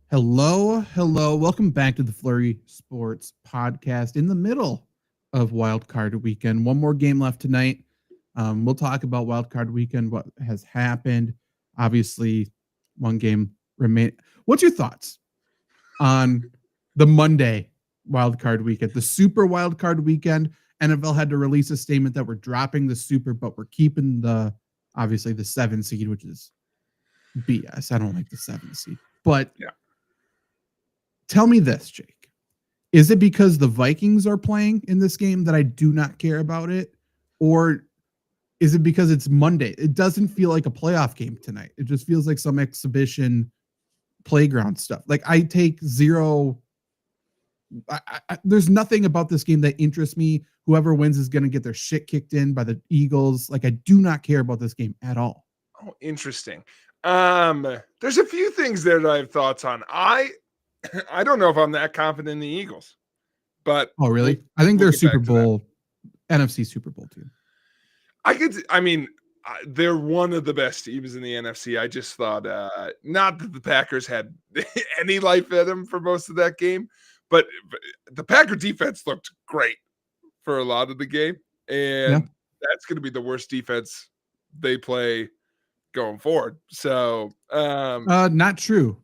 Hello. Welcome back to the Flurry Sports podcast in the middle of Wild Card Weekend. One more game left tonight. We'll talk about Wild Card Weekend, what has happened. Obviously, one game remain. What's your thoughts on the Monday Wild Card Weekend, the Super Wild Card Weekend? NFL had to release a statement that we're dropping the Super, but we're keeping obviously the 7 seed, which is BS. I don't like the 7 seed, but yeah. Tell me this, Jake. Is it because the Vikings are playing in this game that I do not care about it? Or is it because it's Monday? It doesn't feel like a playoff game tonight. It just feels like some exhibition playground stuff. Like I take zero. There's nothing about this game that interests me. Whoever wins is going to get their shit kicked in by the Eagles. Like I do not care about this game at all. Oh, interesting. There's a few things there that I have thoughts on. I don't know if I'm that confident in the Eagles, but really? I think they're Super Bowl, NFC Super Bowl team. They're one of the best teams in the NFC. I just thought, not that the Packers had any life in them for most of that game, but the Packer defense looked great for a lot of the game, and that's going to be the worst defense they play going forward. So, not true.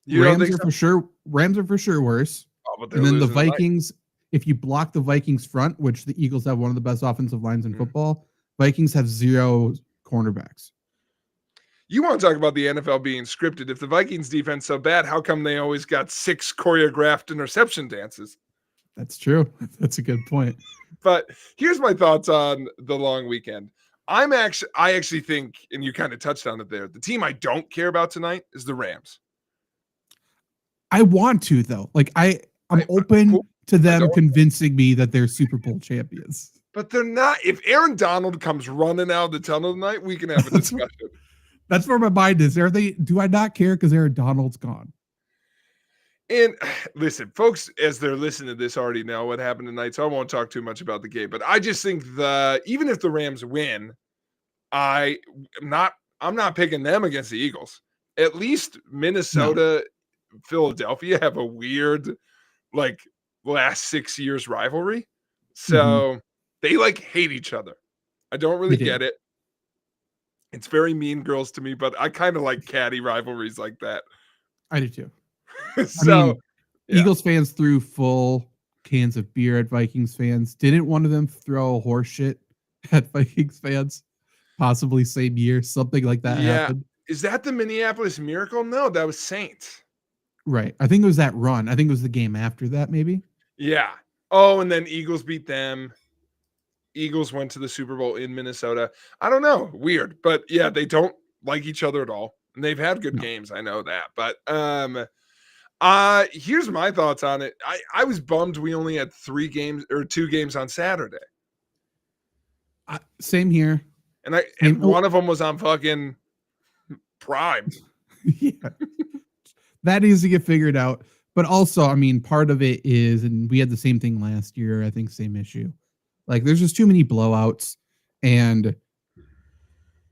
Rams are for sure worse. Oh, and then the Vikings, if you block the Vikings front, which the Eagles have one of the best offensive lines in football, Vikings have 0 cornerbacks. You want to talk about the NFL being scripted. If the Vikings defense so bad, how come they always got 6 choreographed interception dances? That's true. That's a good point. But here's my thoughts on the long weekend. I actually think, and you kind of touched on it there, the team I don't care about tonight is the Rams. I want to, though. Like I'm open to them convincing me that they're Super Bowl champions. But they're not. If Aaron Donald comes running out of the tunnel tonight, we can have a discussion. That's where my mind is. Do I not care because Aaron Donald's gone? And listen, folks, as they're listening to this already know what happened tonight, so I won't talk too much about the game. But I just think even if the Rams win, I'm not picking them against the Eagles. At least Minnesota, Philadelphia have a weird, last 6 years rivalry. So they hate each other. I don't really get it. It's very Mean Girls to me, but I kind of like catty rivalries like that. I do too. So Eagles fans threw full cans of beer at Vikings fans. Didn't one of them throw horse shit at Vikings fans? Possibly same year, something like that happened. Is that the Minneapolis Miracle? No, that was Saints. Right. I think it was that run. I think it was the game after that, maybe. Yeah. Oh, and then Eagles beat them. Eagles went to the Super Bowl in Minnesota. I don't know. Weird. But yeah, they don't like each other at all. And they've had good games. I know that. But here's my thoughts on it. I was bummed we only had 2 games on Saturday. Same here. And one of them was on fucking Prime. Yeah. That needs to get figured out. But also, part of it is, and we had the same thing last year, I think same issue. There's just too many blowouts, and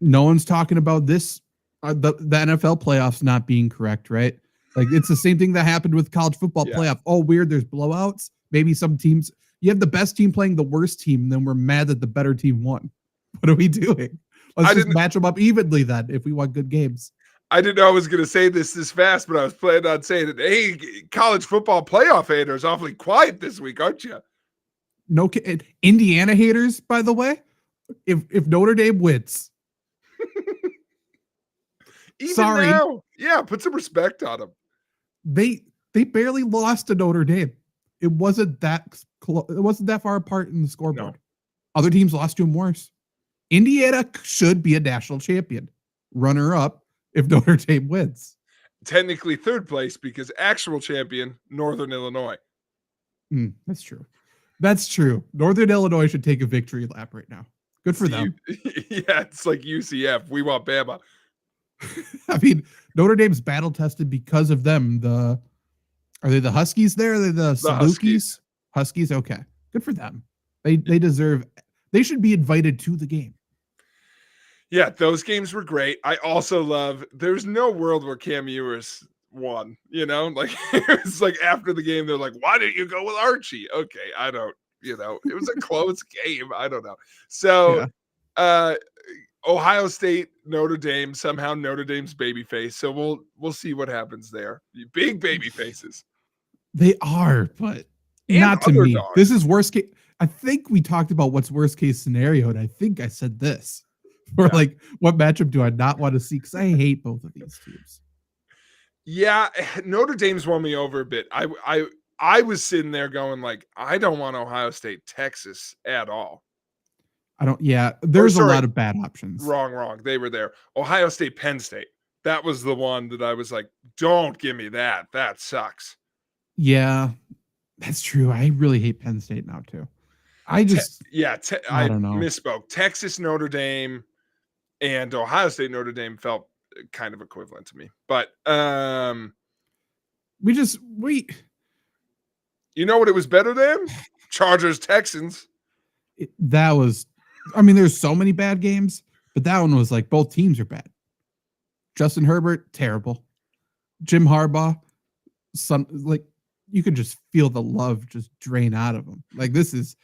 no one's talking about this, the NFL playoffs not being correct, right? It's the same thing that happened with college football playoff. Oh, weird, there's blowouts. Maybe some teams, you have the best team playing the worst team, and then we're mad that the better team won. What are we doing? Let's just match them up evenly then if we want good games. I didn't know I was going to say this fast, but I was planning on saying that, hey, college football playoff haters awfully quiet this week, aren't you? No, Indiana haters, by the way, if Notre Dame wins. Sorry. Now, put some respect on them. They barely lost to Notre Dame. It wasn't that far apart in the scoreboard. No. Other teams lost to them worse. Indiana should be a national champion. Runner up if Notre Dame wins. Technically third place because actual champion, Northern Illinois. That's true. That's true. Northern Illinois should take a victory lap right now. Good for them. It's like UCF. We want Bama. Notre Dame's battle tested because of them. Are they the Huskies there? Are they the Salukis? Huskies? Okay. Good for them. They should be invited to the game. Yeah, those games were great. I also love, there's no world where Cam Ewers won, like it was like after the game, they're like, why didn't you go with Archie? Okay, I don't, it was a close game. I don't know. So, Yeah. Ohio State, Notre Dame, somehow Notre Dame's baby face. So we'll see what happens there. Big baby faces. They are, but And not to me. underdogs. This is worst case. I think we talked about what's worst case scenario, and I think I said this. Or like, what matchup do I not want to see? Because I hate both of these teams. Yeah, Notre Dame's won me over a bit. I was sitting there going like, I don't want Ohio State, Texas at all. There's a lot of bad options. Wrong. They were there. Ohio State, Penn State. That was the one that I was like, don't give me that. That sucks. Yeah, that's true. I really hate Penn State now too. I don't know. Misspoke. Texas, Notre Dame, and Ohio State, Notre Dame felt kind of equivalent to me. But you know what it was better than? Chargers, Texans. There's so many bad games, but that one was like both teams are bad. Justin Herbert, terrible. Jim Harbaugh, you could just feel the love just drain out of him. Like this is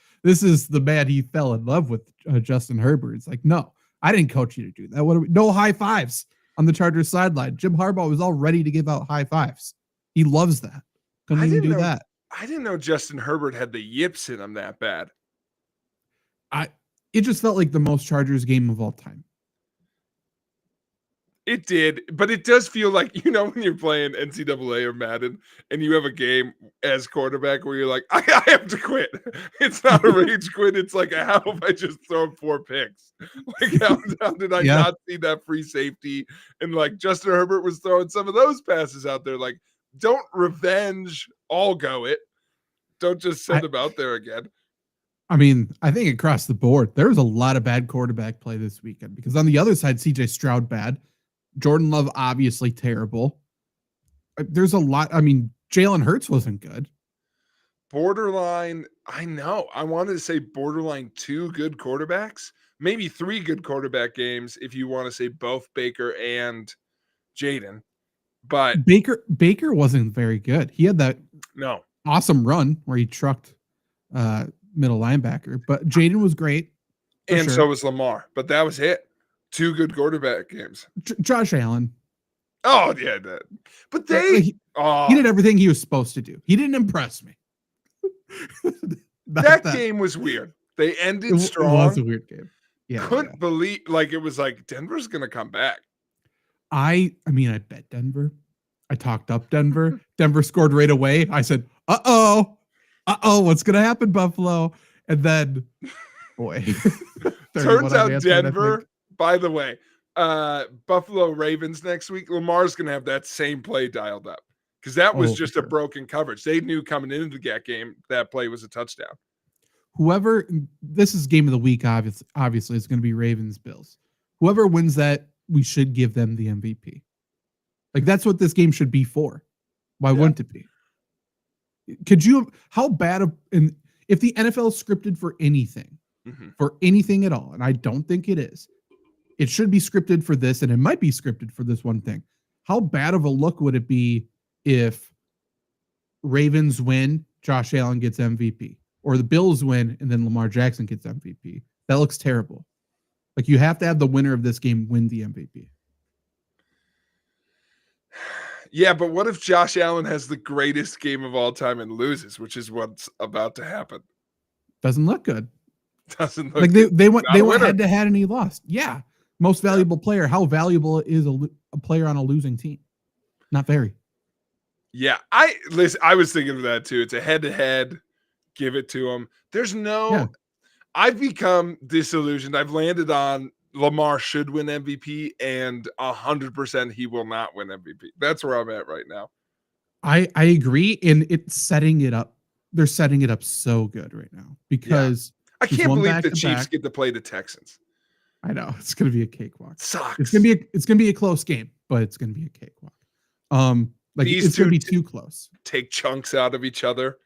the man he fell in love with, Justin Herbert. It's like, no, I didn't coach you to do that. No high fives on the Chargers sideline. Jim Harbaugh was all ready to give out high fives. He loves that. Couldn't even do that. I didn't know Justin Herbert had the yips in him that bad. It just felt like the most Chargers game of all time. It did, but it does feel like, when you're playing NCAA or Madden and you have a game as quarterback where you're like, I have to quit. It's not a rage quit. It's like, how have I just thrown 4 picks? Like, how did I not see that free safety? And like Justin Herbert was throwing some of those passes out there. Like, don't revenge, all go it. Don't just send them out there again. I think across the board, there was a lot of bad quarterback play this weekend because on the other side, CJ Stroud bad. Jordan Love, obviously terrible. There's a lot. Jalen Hurts wasn't good. Borderline, I know. I wanted to say borderline 2 good quarterbacks, maybe 3 good quarterback games if you want to say both Baker and Jaden. But Baker wasn't very good. He had that awesome run where he trucked middle linebacker, but Jaden was great. And so was Lamar, but that was it. 2 good quarterback games. Josh Allen. Oh, yeah. But he did everything he was supposed to do. He didn't impress me. that game was weird. They ended strong. It was a weird game. Yeah. Couldn't believe, it was like Denver's going to come back. I bet Denver. I talked up Denver. Denver scored right away. I said, uh-oh, what's going to happen, Buffalo? And then, boy. Turns out Denver, by the way, Buffalo Ravens next week, Lamar's going to have that same play dialed up because that was just a broken coverage. They knew coming into the game that play was a touchdown. This is game of the week, obviously, it's going to be Ravens-Bills. Whoever wins that, we should give them the MVP. Like, that's what this game should be for. Why wouldn't it be? If the NFL is scripted for anything, at all, and I don't think it is, it should be scripted for this, and it might be scripted for this one thing. How bad of a look would it be if Ravens win, Josh Allen gets MVP, or the Bills win, and then Lamar Jackson gets MVP? That looks terrible. Like, you have to have the winner of this game win the MVP. Yeah, but what if Josh Allen has the greatest game of all time and loses, which is what's about to happen? Doesn't look good. Doesn't look like good. They went head to head and he lost. Yeah. Most valuable player. How valuable is a player on a losing team? Not very. Yeah. I was thinking of that too. It's a head to head. Give it to him. I've become disillusioned. I've landed on Lamar should win MVP, and 100% he will not win MVP. That's where I'm at right now. I agree, and it's setting it up. They're setting it up so good right now because I can't believe the Chiefs get to play the Texans. I know it's going to be a cakewalk. Sucks. It's going to be a close game, but it's going to be a cakewalk. It's going to be too close. Take chunks out of each other.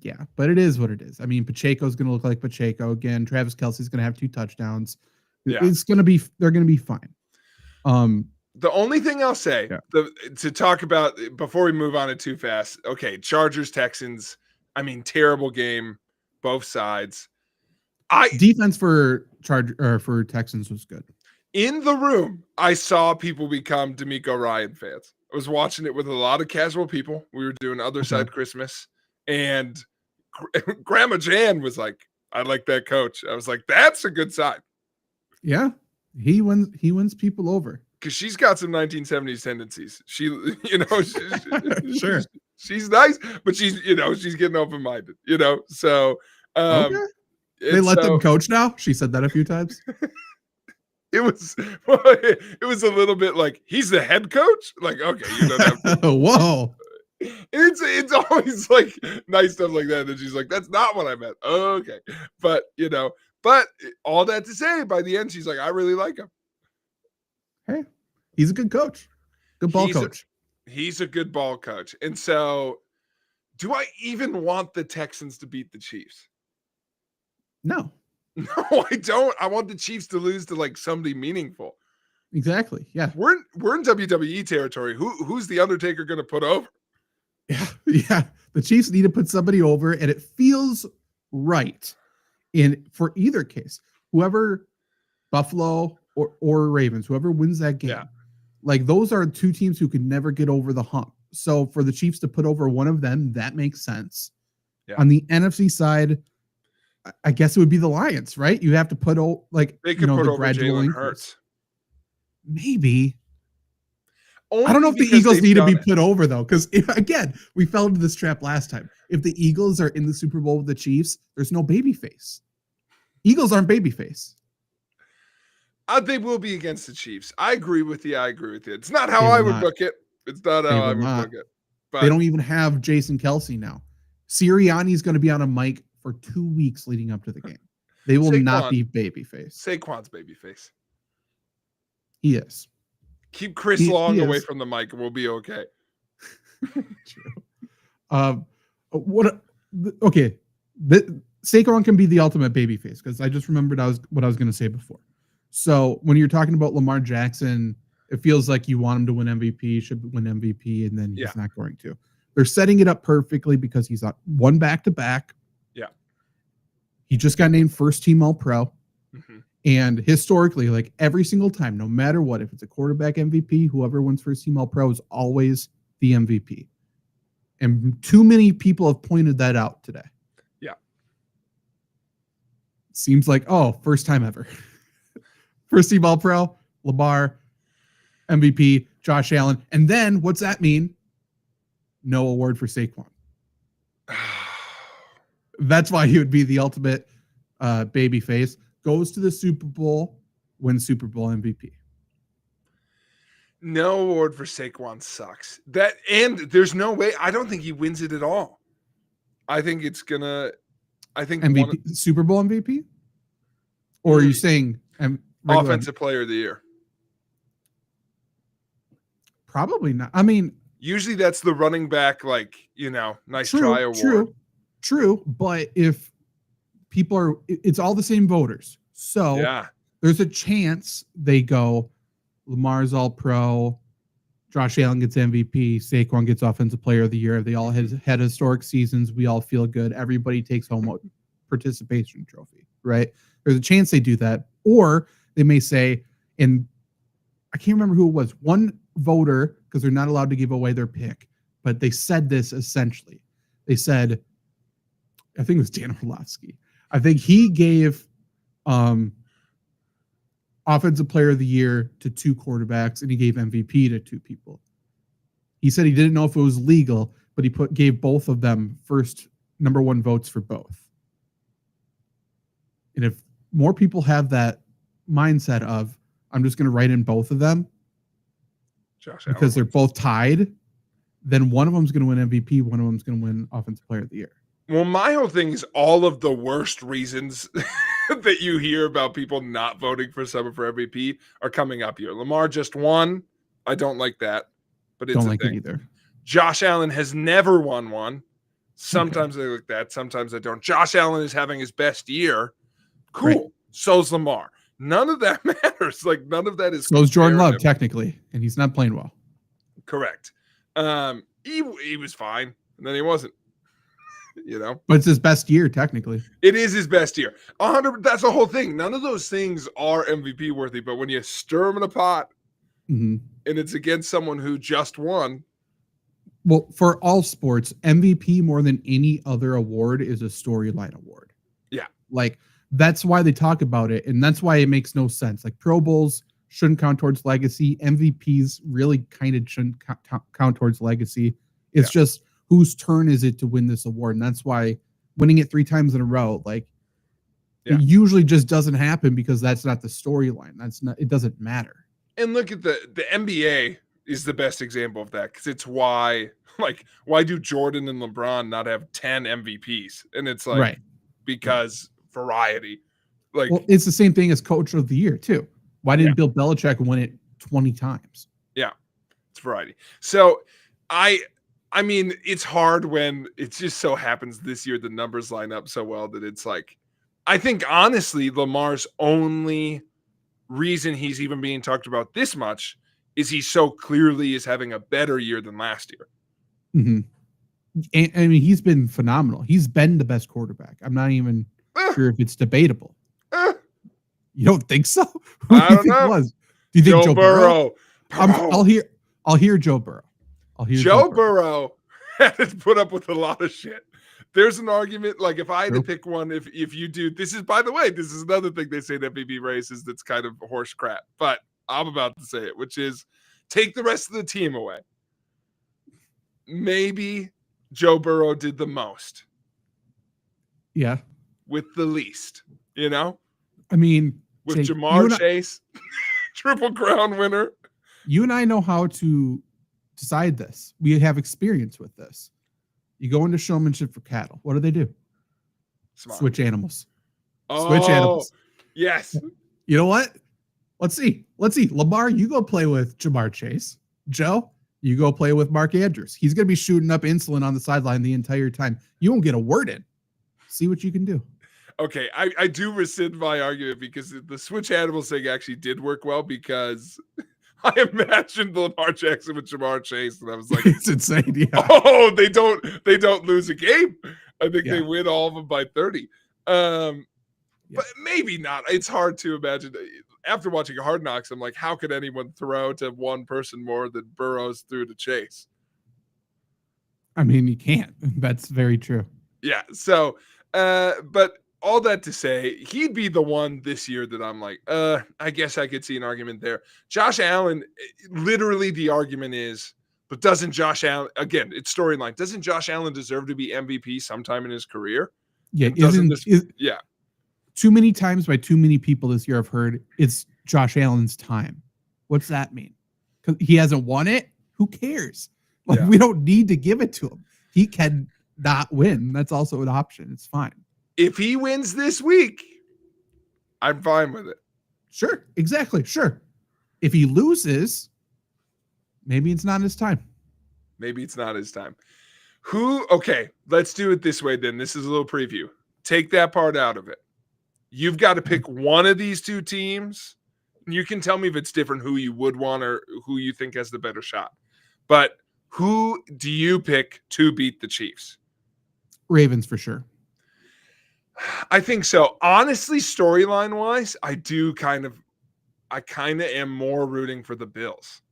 Yeah, but it is what it is. Pacheco's going to look like Pacheco again. Travis Kelce's going to have 2 touchdowns. Yeah. They're going to be fine. The only thing I'll say to talk about before we move on it too fast. Okay, Chargers, Texans. I mean, terrible game, both sides. Defense for Texans was good. In the room, I saw people become D'Amico Ryan fans. I was watching it with a lot of casual people. We were doing Other Side Christmas, and Grandma Jan was like, "I like that coach." I was like, "That's a good sign." Yeah, he wins people over because she's got some 1970s tendencies. She, sure, she's nice, but she's getting open-minded. So okay. They let them coach now. She said that a few times. It was a little bit like, he's the head coach. Like, okay, you don't have to. Whoa. It's always like nice stuff like that. And she's like, that's not what I meant. Okay. But all that to say, by the end, she's like, I really like him. Hey, he's a good coach. Good ball coach. He's a good ball coach. And so do I even want the Texans to beat the Chiefs? No, I don't. I want the Chiefs to lose to like somebody meaningful. Exactly. Yeah. We're in WWE territory. Who's the Undertaker going to put over? Yeah. Yeah. The Chiefs need to put somebody over, and it feels right. For either case, whoever, Buffalo or Ravens, whoever wins that game, like those are two teams who could never get over the hump. So for the Chiefs to put over one of them, that makes sense. Yeah. On the NFC side, I guess it would be the Lions, right? You have to put they could put over Jalen Hurts. Maybe. Only I don't know if the Eagles need to be put over though, because again, we fell into this trap last time. If the Eagles are in the Super Bowl with the Chiefs, there's no babyface. Eagles aren't babyface. They will be against the Chiefs. I agree with you. It's not how I would book it. It's not how I would book it. But they don't even have Jason Kelce now. Sirianni's going to be on a mic for 2 weeks leading up to the game. They will not be babyface. Saquon's babyface. He is. Keep Chris Long away from the mic and we'll be okay. True. Okay. Saquon can be the ultimate babyface because I just remembered what I was going to say before. So when you're talking about Lamar Jackson, it feels like you want him to win MVP, should win MVP, and then he's not going to. They're setting it up perfectly because he's on one back-to-back. Yeah. He just got named first team All-Pro. Mm-hmm. And historically, like every single time, no matter what, if it's a quarterback MVP, whoever wins first team All-Pro is always the MVP. And too many people have pointed that out today. Yeah. Seems like, first time ever. First team All-Pro, Lamar, MVP, Josh Allen. And then what's that mean? No award for Saquon. That's why he would be the ultimate baby face. Goes to the Super Bowl, wins Super Bowl MVP. No award for Saquon sucks. And there's no way. I don't think he wins it at all. I think it's gonna. I think MVP, Super Bowl MVP. Or are you saying offensive player of the year? Probably not. I mean, usually that's the running back, nice try award. True. But if people it's all the same voters. So there's a chance they go, Lamar's All-Pro, Josh Allen gets MVP, Saquon gets Offensive Player of the Year. They all had historic seasons. We all feel good. Everybody takes home a participation trophy, right? There's a chance they do that. Or they may say, and I can't remember who it was, one voter, because they're not allowed to give away their pick, but they said this essentially. They said, I think it was Dan Orlovsky. I think he gave Offensive Player of the Year to 2 quarterbacks, and he gave MVP to 2 people. He said he didn't know if it was legal, but he gave both of them first number 1 votes for both. And if more people have that mindset of, I'm just going to write in both of them because they're both tied, then one of them is going to win MVP, one of them is going to win Offensive Player of the Year. Well, my whole thing is all of the worst reasons that you hear about people not voting for someone for MVP are coming up here. Lamar just won. I don't like that, but it's don't like it either. Josh Allen has never won one. Sometimes I like that. Sometimes I don't. Josh Allen is having his best year. Cool. Right. So's Lamar. none of that matters. Like none of that is. So is Jordan Love comparative. technically, and he's not playing well. Correct. He was fine, and then he wasn't. You know, but it's his best year technically. It is his best year. 100. That's the whole thing. None of those things are MVP worthy, but when you stir them in a pot, and it's against someone who just won. Well, for all sports, MVP more than any other award is a storyline award. Yeah. Like, that's why they talk about it, and that's why it makes no sense. Like, Pro Bowls shouldn't count towards legacy. MVPs really kind of shouldn't count towards legacy. It's just whose turn is it to win this award? And that's why winning it 3 times in a row, like, it usually just doesn't happen because that's not the storyline. It doesn't matter. And look at the NBA is the best example of that because it's why do Jordan and LeBron not have 10 MVPs? And it's like because variety. Like, well, it's the same thing as Coach of the Year too. Why didn't Bill Belichick win it 20 times? Yeah, it's variety. So I mean, it's hard when it just so happens this year the numbers line up so well that it's like, I think honestly Lamar's only reason he's even being talked about this much is he so clearly is having a better year than last year. And I mean, he's been phenomenal. He's been the best quarterback. I'm not even sure if it's debatable. You don't think so? Who I don't know. Do you think Joe Burrow? I'll hear Joe Burrow. Joe Burrow had to put up with a lot of shit. There's an argument, like if I had to pick one, if you do, this is, by the way, this is another thing they say in MVP races that's kind of horse crap, but I'm about to say it, which is take the rest of the team away. Maybe Joe Burrow did the most. Yeah. With the least, you know? I mean, with Jamar Chase, Triple Crown winner. You and I know how to decide this. We have experience with this. You go into showmanship for cattle. What do? Smart. Switch animals. Switch animals. Yes. You know what? Let's see. Lamar, you go play with Jamar Chase. Joe, you go play with Mark Andrews. He's going to be shooting up insulin on the sideline the entire time. You won't get a word in. See what you can do. Okay, I do rescind my argument because the switch animals thing actually did work well because I imagined Lamar Jackson with Jamar Chase, and I was like, "It's insane." Yeah. Oh, they don't lose a game. I think they win all of them by 30. But maybe not. It's hard to imagine. After watching Hard Knocks, I'm like, how could anyone throw to one person more than Burrows threw to Chase? I mean, you can't. That's very true. Yeah. So, but all that to say, he'd be the one this year that I'm like, I guess I could see an argument there. Josh Allen, literally the argument is, but doesn't Josh Allen, again, it's storyline, doesn't Josh Allen deserve to be MVP sometime in his career? Yeah. Too many times by too many people this year I've heard it's Josh Allen's time. What's that mean? Because he hasn't won it? Who cares? Like, we don't need to give it to him. He can not win. That's also an option. It's fine. If he wins this week, I'm fine with it. Sure. Exactly. Sure. If he loses, maybe it's not his time. Okay, let's do it this way then. This is a little preview. Take that part out of it. You've got to pick one of these two teams. You can tell me if it's different who you would want or who you think has the better shot. But who do you pick to beat the Chiefs? Ravens for sure. I think so. Honestly, storyline wise, I kind of am more rooting for the Bills.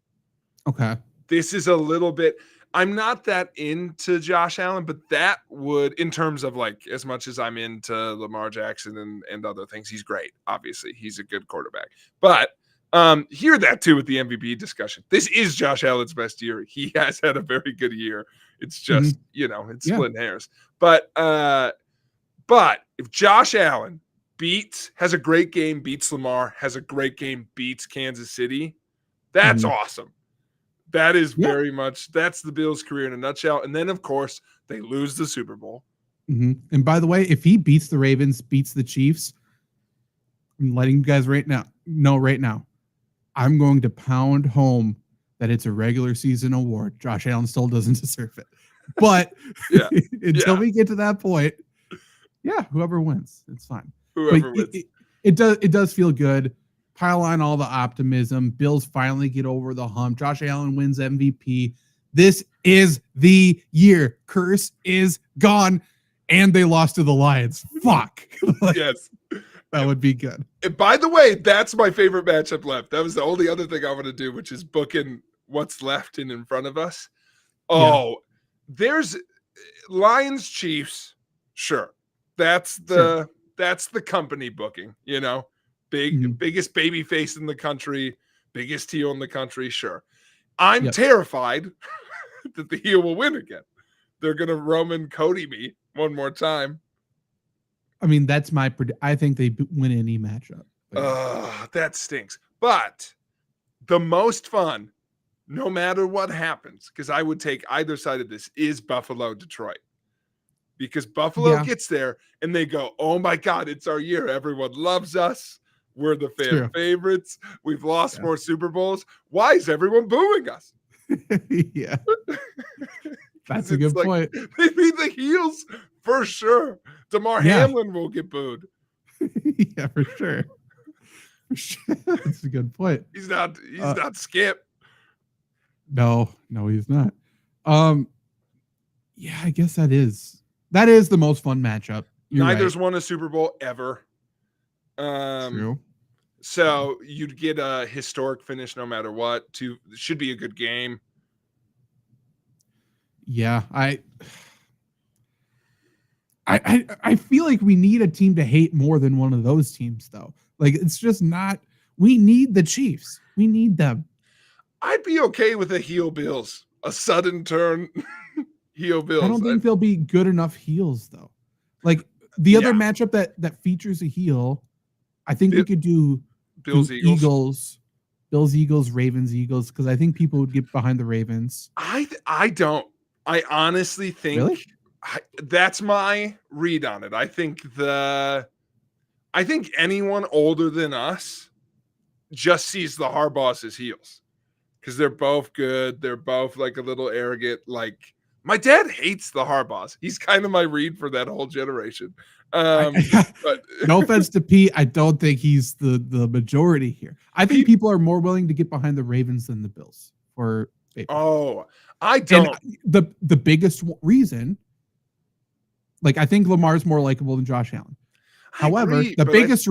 Okay. This is a little bit, I'm not that into Josh Allen, but that would, in terms of like, as much as I'm into Lamar Jackson and other things, he's great. Obviously, he's a good quarterback. But hear that too with the MVP discussion. This is Josh Allen's best year. He has had a very good year. It's just, it's splitting hairs. But if Josh Allen has a great game, beats Lamar, has a great game, beats Kansas City, that's awesome. That is very much, that's the Bills' career in a nutshell. And then, of course, they lose the Super Bowl. And by the way, if he beats the Ravens, beats the Chiefs, I'm letting you guys know right now, I'm going to pound home that it's a regular season award. Josh Allen still doesn't deserve it. But until we get to that point, whoever wins, it's fine. Whoever wins. It does feel good. pile on all the optimism. Bills finally get over the hump. Josh Allen wins MVP. This is the year. Curse is gone. And they lost to the Lions. Fuck. Like, Yes. That would be good. And by the way, that's my favorite matchup left. That was the only other thing I want to do, which is booking what's left and in front of us. Oh, there's Lions Chiefs. Sure. That's the company booking, you know. Biggest baby face in the country, biggest heel in the country, sure. I'm terrified that the heel will win again. They're going to Roman Cody me one more time. I mean, that's my I think they win any matchup. That stinks. But the most fun, no matter what happens, because I would take either side of this, is Buffalo Detroit. Because Buffalo gets there and they go, oh my God, it's our year. Everyone loves us. We're the fan favorites. We've lost more Super Bowls. Why is everyone booing us? Yeah. That's a good point. They beat the heels for sure. DeMar Hamlin will get booed. Yeah, for sure. That's a good point. He's not Skip. No, he's not. Yeah, I guess that is the most fun matchup. Neither's won a Super Bowl ever. True. So you'd get a historic finish no matter what. Should be a good game. Yeah, I feel like we need a team to hate more than one of those teams, though. Like, it's just not. We need the Chiefs. We need them. I'd be okay with a heel Bills, a sudden turn heel Bills. I don't think they'll be good enough heels, though. Like the other matchup that features a heel, I think we could do Bills Eagles, Ravens Eagles, because I think people would get behind the Ravens. I don't. I honestly think that's my read on it. I think anyone older than us just sees the Harbaughs as heels because they're both good. They're both like a little arrogant. Like my dad hates the Harbaughs. He's kind of my read for that whole generation. But no offense to Pete, I don't think he's the majority here. I think people are more willing to get behind the Ravens than the Bills for paper. Oh, I don't. And the biggest reason, like, I think Lamar's more likable than Josh Allen. However, the biggest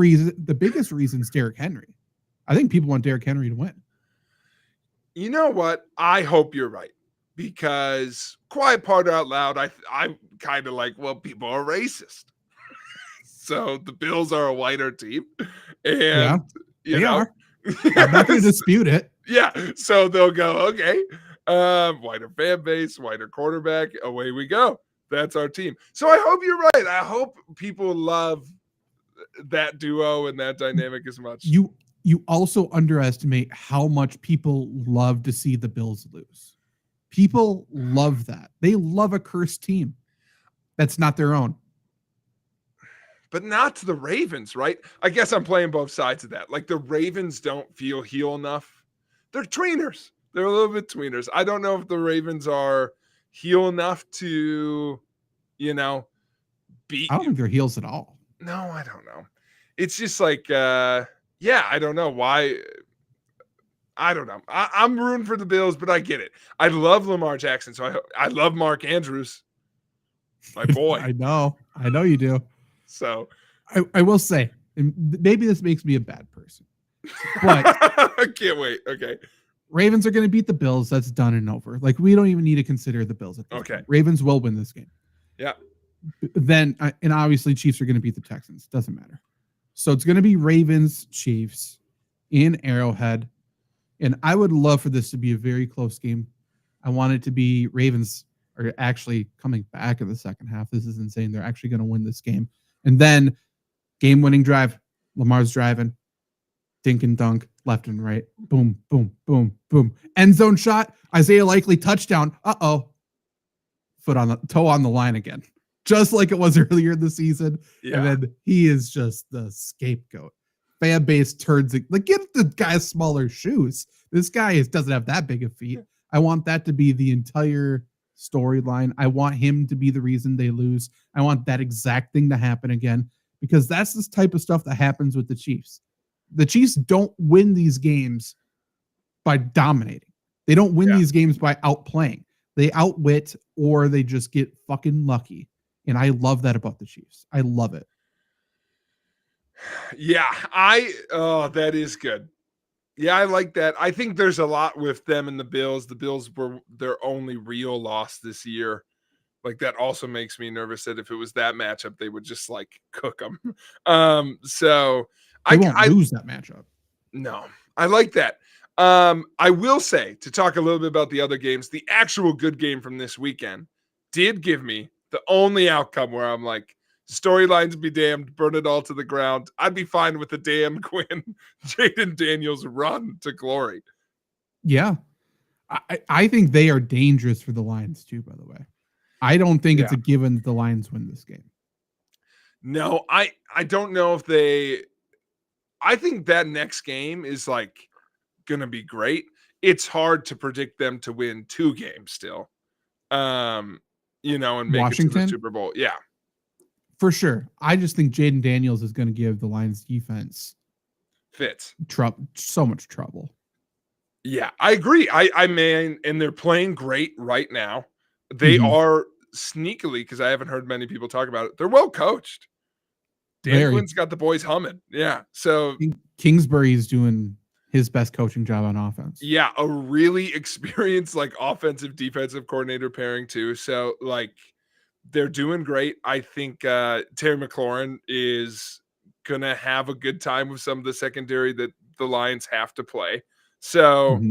reason is Derrick Henry. I think people want Derrick Henry to win. You know what? I hope you're right. Because quiet part out loud, I'm kind of like, well, people are racist. So the Bills are a whiter team. And they are. I'm not going to dispute it. Yeah. So they'll go, okay, whiter fan base, whiter quarterback, away we go. That's our team. So I hope you're right. I hope people love that duo and that dynamic as much. You also underestimate how much people love to see the Bills lose. People love that. They love a cursed team that's not their own. But not to the Ravens, right? I guess I'm playing both sides of that. Like the Ravens don't feel heel enough. They're tweeners. They're a little bit tweeners. I don't know if the Ravens are heel enough to, beat. I don't think they're heels at all. No, I don't know. It's just like, I don't know why. I don't know. I'm rooting for the Bills, but I get it. I love Lamar Jackson, so I love Mark Andrews, my boy. I know you do. So I will say, and maybe this makes me a bad person, but I can't wait. Okay. Ravens are going to beat the Bills. That's done and over. Like, we don't even need to consider the Bills at this point. Ravens will win this game. Yeah. Then, and obviously Chiefs are going to beat the Texans. Doesn't matter. So it's going to be Ravens, Chiefs in Arrowhead. And I would love for this to be a very close game. I want it to be Ravens are actually coming back in the second half. This is insane. They're actually going to win this game. And then game-winning drive. Lamar's driving. Dink and dunk, left and right. Boom, boom, boom, boom. End zone shot. Isaiah Likely touchdown. Uh-oh. Toe on the line again. Just like it was earlier in the season. Yeah. And then he is just the scapegoat. Fan base turns like, give the guy smaller shoes. This guy doesn't have that big of feet. I want that to be the entire storyline. I want him to be the reason they lose. I want that exact thing to happen again, because that's this type of stuff that happens with the Chiefs. The Chiefs don't win these games by dominating. They don't win these games by outplaying. They outwit or they just get fucking lucky. And I love that about the Chiefs. I love it. Yeah, that is good. Yeah, I like that. I think there's a lot with them and the Bills. The Bills were their only real loss this year. Like, that also makes me nervous that if it was that matchup, they would just like cook them. So They won't lose that matchup. No, I like that. I will say, to talk a little bit about the other games, the actual good game from this weekend did give me the only outcome where I'm like, storylines be damned, burn it all to the ground. I'd be fine with the Dan Quinn, Jaden Daniels run to glory. Yeah. I think they are dangerous for the Lions too, by the way. I don't think it's a given that the Lions win this game. No, I don't know if they – I think that next game is like going to be great. It's hard to predict them to win 2 games still, and make it to the Super Bowl. Yeah. For sure. I just think Jaden Daniels is going to give the Lions defense so much trouble. Yeah, I agree. I mean, and they're playing great right now. They are sneakily, because I haven't heard many people talk about it, they're well coached. Dan Quinn's got the boys humming. Yeah. So Kingsbury's doing his best coaching job on offense. Yeah, a really experienced like offensive defensive coordinator pairing too. So like they're doing great. I think Terry McLaurin is gonna have a good time with some of the secondary that the Lions have to play. So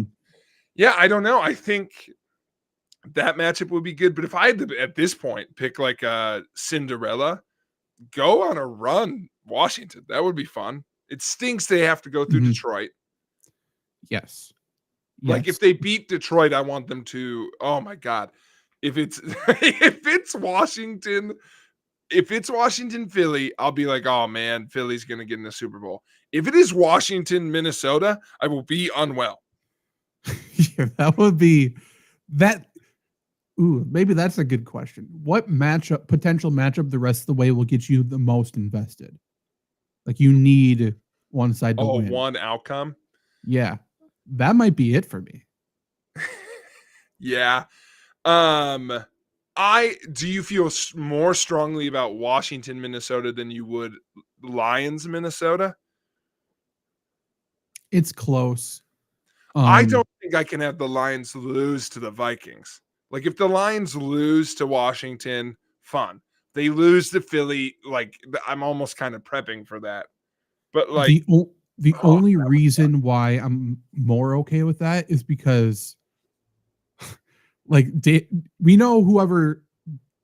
yeah, I don't know. I think that matchup would be good. But if I had to, at this point, pick like a Cinderella, go on a run, Washington. That would be fun. It stinks they have to go through Detroit. Yes. Like if they beat Detroit, I want them to, oh my God. If it's Washington, Philly, I'll be like, oh man, Philly's gonna get in the Super Bowl. If it is Washington, Minnesota, I will be unwell. Yeah, that would be that. Ooh, maybe that's a good question. What potential matchup the rest of the way will get you the most invested? Like you need one side to win. One outcome. Yeah. That might be it for me. Yeah. Do you feel more strongly about Washington, Minnesota than you would Lions, Minnesota? It's close. I don't think I can have the Lions lose to the Vikings. Like if the Lions lose to Washington, fun. They lose to Philly, like I'm almost kind of prepping for that. But like the only reason why I'm more okay with that is because like we know whoever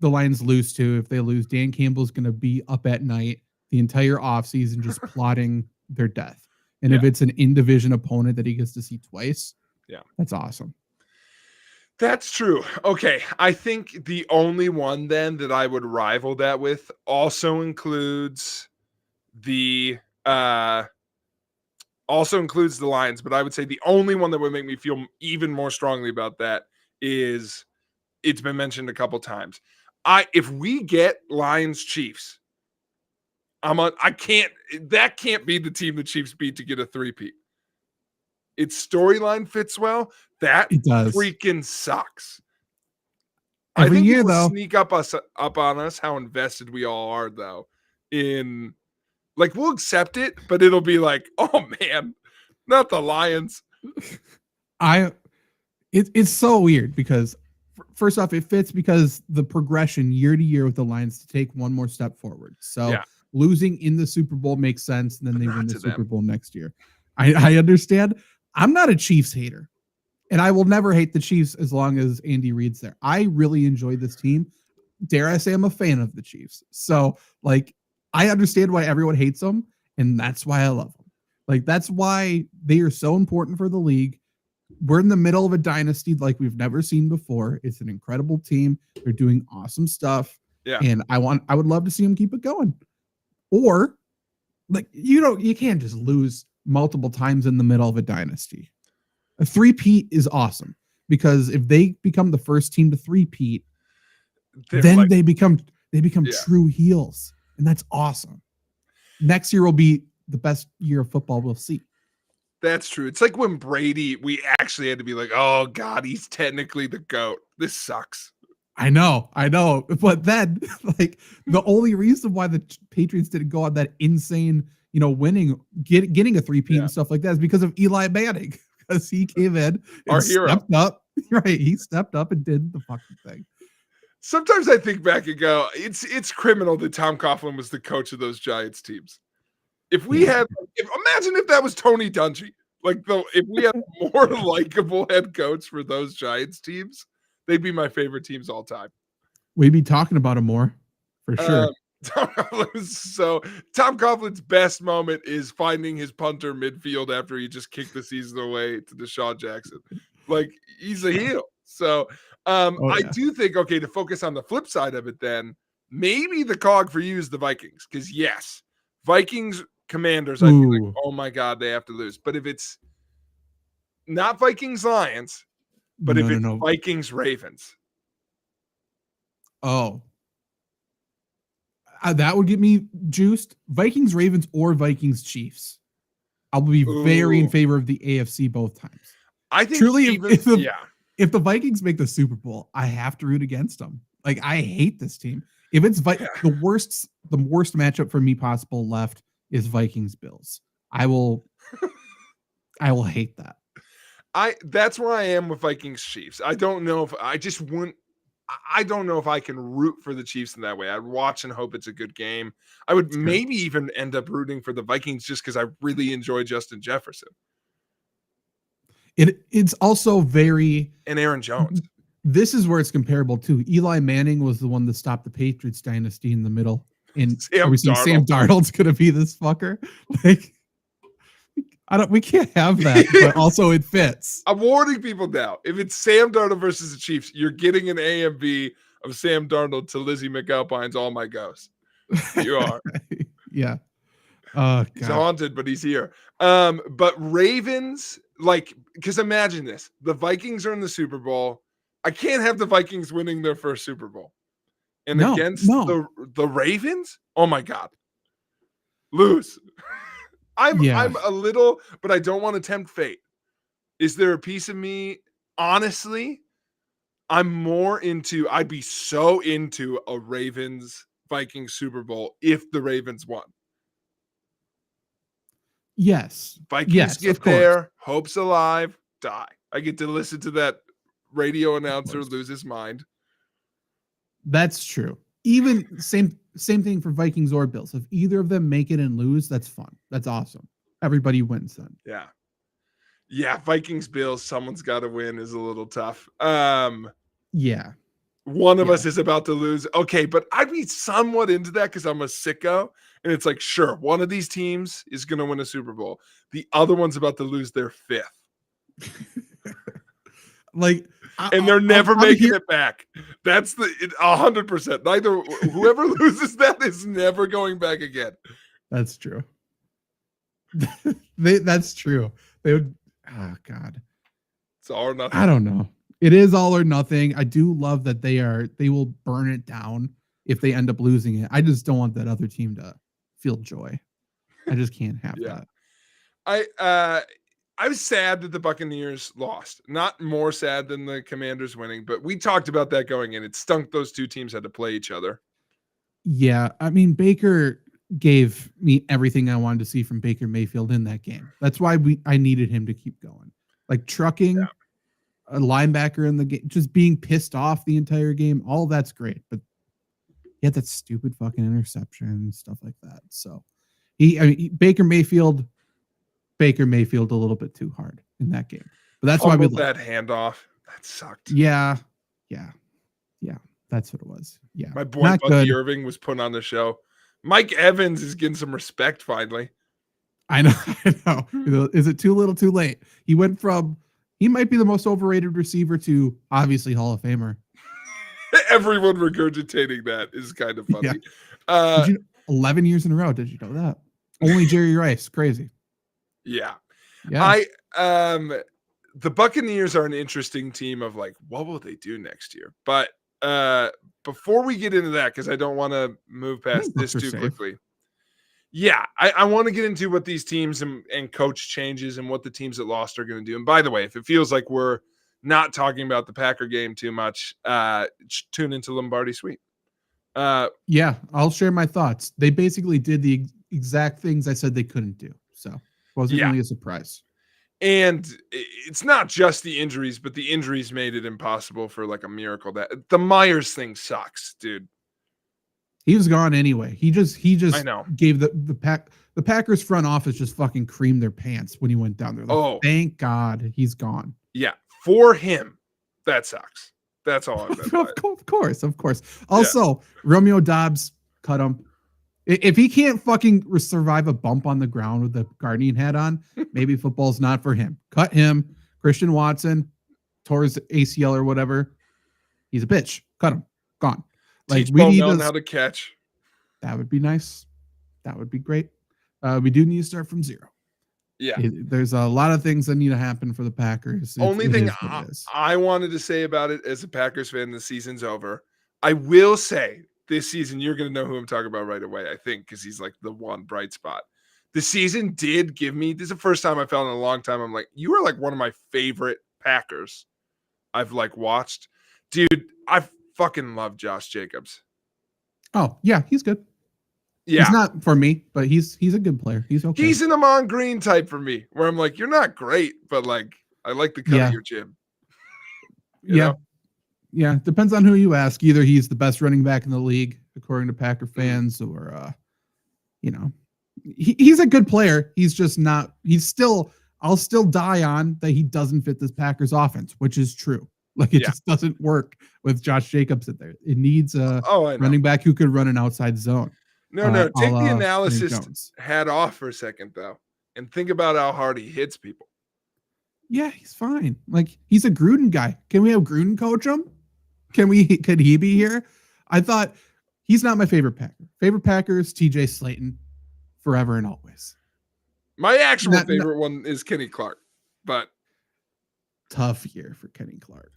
the Lions lose to, if they lose, Dan Campbell's going to be up at night the entire offseason just plotting their death. And if it's an in-division opponent that he gets to see twice, that's awesome. That's true. Okay, I think the only one then that I would rival that with also includes the Lions, but I would say the only one that would make me feel even more strongly about that is, it's been mentioned a couple times. If we get Lions Chiefs, that can't be the team the Chiefs beat to get a 3-peat. Its storyline fits well. That it does. Freaking sucks. Every year, it will though, sneak up on us how invested we all are, though. Like we'll accept it, but it'll be like, oh man, not the Lions. It's so weird because first off, it fits because the progression year to year with the Lions to take one more step forward. So losing in the Super Bowl makes sense, and then they win the Super Bowl next year. I understand. I'm not a Chiefs hater, and I will never hate the Chiefs as long as Andy Reid's there. I really enjoy this team. Dare I say I'm a fan of the Chiefs. So, like, I understand why everyone hates them, and that's why I love them. Like, that's why they are so important for the league. We're in the middle of a dynasty like we've never seen before. It's an incredible team. They're doing awesome stuff. Yeah. And I would love to see them keep it going. Or, like, you can't just lose multiple times in the middle of a dynasty. A 3-peat is awesome because if they become the first team to 3-peat, then like, they become true heels, and that's awesome. Next year will be the best year of football we'll see. That's true. It's like when Brady, we actually had to be like, oh God, he's technically the GOAT. This sucks. I know. But then, like, the only reason why the Patriots didn't go on that insane, winning, getting a 3-peat and stuff like that is because of Eli Manning. Because he came in Our and hero. stepped up. Right. He stepped up and did the fucking thing. Sometimes I think back and go, it's criminal that Tom Coughlin was the coach of those Giants teams. If we had, imagine if that was Tony Dungy. Like, if we had a more likable head coach for those Giants teams, they'd be my favorite teams all time. We'd be talking about them more, for sure. Tom Coughlin's best moment is finding his punter midfield after he just kicked the season away to Deshaun Jackson. Like, he's a heel. So I do think, okay, to focus on the flip side of it then, maybe the cog for you is the Vikings. Because, yes, Vikings Commanders, I'd be like, oh, my God, they have to lose. But if it's not Vikings Lions, but if it's Vikings Ravens. Oh. That would get me juiced. Vikings Ravens or Vikings Chiefs. I'll be very in favor of the AFC both times. I think truly, if the Vikings make the Super Bowl, I have to root against them. Like, I hate this team. If it's the worst matchup for me possible left is Vikings Bills. I will hate that. That's where I am with Vikings Chiefs. I don't know if I can root for the Chiefs in that way. I'd watch and hope it's a good game. I would maybe even end up rooting for the Vikings just because I really enjoy Justin Jefferson. It's also and Aaron Jones. This is where it's comparable to Eli Manning was the one that stopped the Patriots dynasty in the middle. And are we seeing Sam Darnold's going to be this fucker? Like, we can't have that, but also it fits. I'm warning people now. If it's Sam Darnold versus the Chiefs, you're getting an A and B of Sam Darnold to Lizzie McAlpine's All My Ghosts. You are. Yeah. He's haunted, but he's here. But Ravens, because imagine this. The Vikings are in the Super Bowl. I can't have the Vikings winning their first Super Bowl. And against the Ravens, oh my God. Lose. I'm a little, but I don't want to tempt fate. Is there a piece of me, honestly, I'd be so into a Ravens-Vikings Super Bowl if the Ravens won. Yes. Vikings get there, hope's alive, die. I get to listen to that radio announcer lose his mind. That's true. Even same thing for Vikings or Bills. If either of them make it and lose, that's fun. That's awesome. Everybody wins then. Yeah. Yeah, Vikings Bills, someone's got to win is a little tough. Yeah. One of us is about to lose. Okay, but I'd be somewhat into that because I'm a sicko. And it's like, sure, one of these teams is going to win a Super Bowl. The other one's about to lose their fifth. And they're never making it back. That's 100%. Neither whoever loses that is never going back again. That's true. That's true. They would. Oh God. It's all or nothing. I don't know. It is all or nothing. I do love that they will burn it down if they end up losing it. I just don't want that other team to feel joy. I just can't have that. I was sad that the Buccaneers lost. Not more sad than the Commanders winning, but we talked about that going in. It stunk those two teams had to play each other. Yeah, I mean, Baker gave me everything I wanted to see from Baker Mayfield in that game. That's why I needed him to keep going. Like trucking a linebacker in the game, just being pissed off the entire game. All that's great, but he had that stupid fucking interception and stuff like that. So Baker Mayfield a little bit too hard in that game. But that's why we that handoff. That sucked. Yeah. That's what it was. Yeah. My boy Bucky Irving was put on the show. Mike Evans is getting some respect finally. I know. Is it too little too late? He went from he might be the most overrated receiver to obviously Hall of Famer. Everyone regurgitating that is kind of funny. Yeah. 11 years in a row. Did you know that? Only Jerry Rice. Crazy. Yeah. Yeah. The Buccaneers are an interesting team of what will they do next year? But before we get into that, because I don't want to move past this too quickly. Yeah, I want to get into what these teams and coach changes and what the teams that lost are going to do. And by the way, if it feels like we're not talking about the Packer game too much, tune into Lombardi Suite. Yeah, I'll share my thoughts. They basically did the exact things I said they couldn't do. So wasn't really a surprise. And it's not just the injuries, but the injuries made it impossible for like a miracle. That the Myers thing sucks, dude. He was gone anyway. He just I know. gave the Packers front office just fucking creamed their pants when he went down there. Like, thank God he's gone. Yeah, for him, that sucks. That's all I'm saying. Of course. Also, Romeo Doubs, cut him. If he can't fucking survive a bump on the ground with the Guardian hat on, maybe football's not for him. Cut him. Christian Watson tore his ACL or whatever. He's a bitch. Cut him. Gone. Like, we need to how to catch. That would be nice. That would be great. We do need to start from zero. Yeah. There's a lot of things that need to happen for the Packers. Only thing I wanted to say about it as a Packers fan, the season's over. I will say this season, you're going to know who I'm talking about right away, I think, because he's like the one bright spot. The season did give me, this is the first time I felt in a long time, I'm like, you are like one of my favorite Packers I've like watched. Dude, I fucking love Josh Jacobs. Oh, yeah, he's good. Yeah. He's not for me, but he's a good player. He's okay. He's an Amon Green type for me, where I'm like, you're not great, but like, I like the cut of your gym. You know? Yeah. Depends on who you ask. Either he's the best running back in the league, according to Packer fans, or, he's a good player. He's just not, I'll still die on that he doesn't fit this Packers offense, which is true. Like, it just doesn't work with Josh Jacobs in there. It needs a running back who could run an outside zone. No. Take the analysis hat off for a second, though, and think about how hard he hits people. Yeah, he's fine. Like, he's a Gruden guy. Can we have Gruden coach him? Could he be here? I thought he's not my favorite Packer. Favorite Packer is TJ Slayton forever and always. My actual favorite one is Kenny Clark, but tough year for Kenny Clark.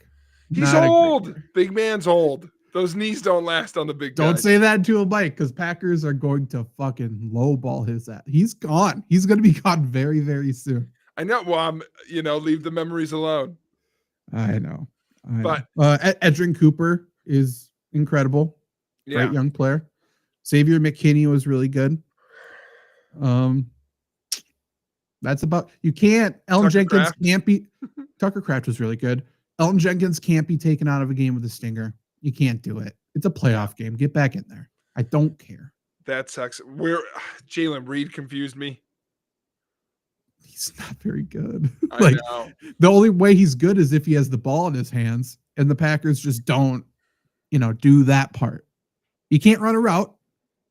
He's old. Big man's old. Those knees don't last on the big guy. Don't say that to a Mike, because Packers are going to fucking lowball his ass. He's gone. He's going to be gone very, very soon. I know. Well, leave the memories alone. I know. But Edrin Cooper is incredible. Great young player. Xavier McKinney was really good. That's about, you can't, Elton Jenkins can't be, Tucker Kraft was really good. Elton Jenkins can't be taken out of a game with a stinger. You can't do it. It's a playoff game. Get back in there. I don't care. That sucks. Jalen Reed confused me. He's not very good. I know. The only way he's good is if he has the ball in his hands, and the Packers just don't, do that part. You can't run a route.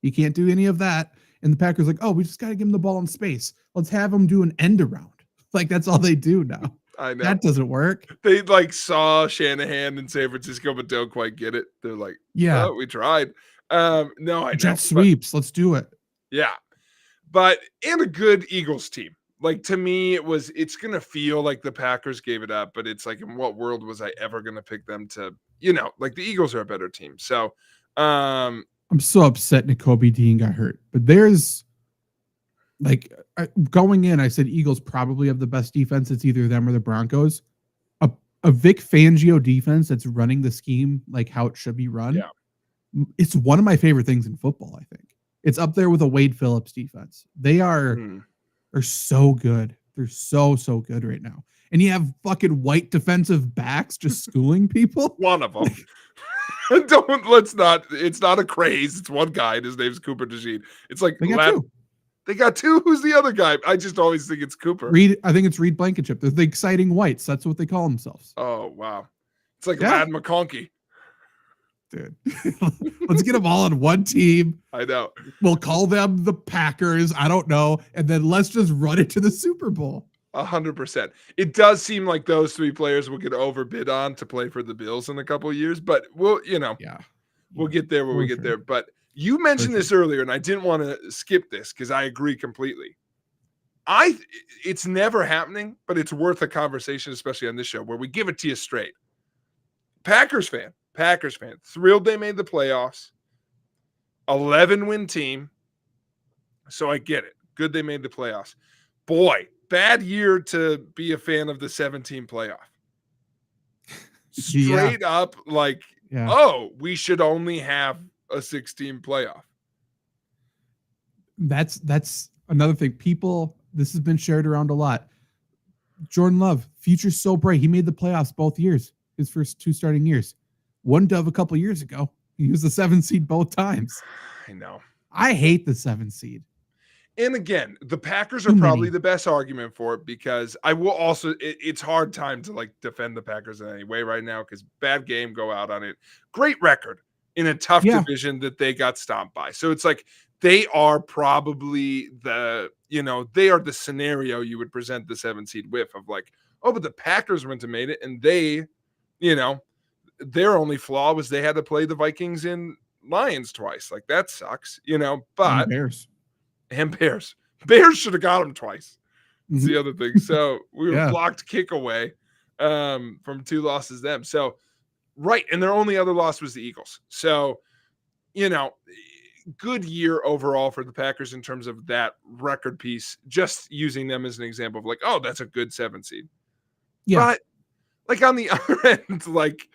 You can't do any of that. And the Packers like, oh, we just got to give him the ball in space. Let's have him do an end around. Like, that's all they do now. I know. That doesn't work. They saw Shanahan in San Francisco, but don't quite get it. They're like, yeah, we tried. No, I know. Jet sweeps. Let's do it. Yeah. And a good Eagles team. Like, to me, it's going to feel like the Packers gave it up, but it's like, in what world was I ever going to pick them to, like the Eagles are a better team. So, I'm so upset Nakobe Dean got hurt, but there's going in, I said Eagles probably have the best defense. It's either them or the Broncos. A Vic Fangio defense that's running the scheme like how it should be run. Yeah. It's one of my favorite things in football, I think. It's up there with a Wade Phillips defense. They're so good. They're so good right now. And you have fucking white defensive backs just schooling people. One of them. It's not a craze. It's one guy and his name's Cooper DeJean. It's like They got two. Who's the other guy? I just always think it's Cooper. I think it's Reed Blankenship. They're the exciting whites. That's what they call themselves. Oh, wow. It's like Lad McConkey. Dude. Let's get them all on one team. I know. We'll call them the Packers. I don't know. And then let's just run it to the Super Bowl. 100%. It does seem like those three players will get overbid on to play for the Bills in a couple of years, but we'll get there when we get there. But you mentioned this earlier, and I didn't want to skip this because I agree completely. It's never happening, but it's worth a conversation, especially on this show, where we give it to you straight. Packers fan, thrilled they made the playoffs, 11-win team, So I get it. Good they made the playoffs. Boy, bad year to be a fan of the 17 playoff. Yeah. Straight up, like, Yeah. oh, we should only have a 16 playoff. That's another thing. People, this has been shared around a lot. Jordan Love, future's so bright. He made the playoffs both years, his first 2 starting years. One Dove a couple years ago. He was the 7 seed both times. I know. I hate the 7 seed. And again, the Packers are Too probably many. the best argument for it, because I will also, it's hard time to like defend the Packers in any way right now, because bad game, go out on it. Great record in a tough Yeah. division that they got stomped by. So it's like they are probably they are the scenario you would present the 7 seed with, of like, oh, but the Packers went to made it, and they, their only flaw was they had to play the Vikings and Lions twice. Like, that sucks, And but Bears. and Bears. Bears should have got him twice. It's Mhm. the other thing. So we were Yeah. blocked kick away from 2 losses them. So, right. And their only other loss was the Eagles. So, good year overall for the Packers in terms of that record piece, just using them as an example of like, oh, that's a good 7 seed. Yeah. But like on the other end, like,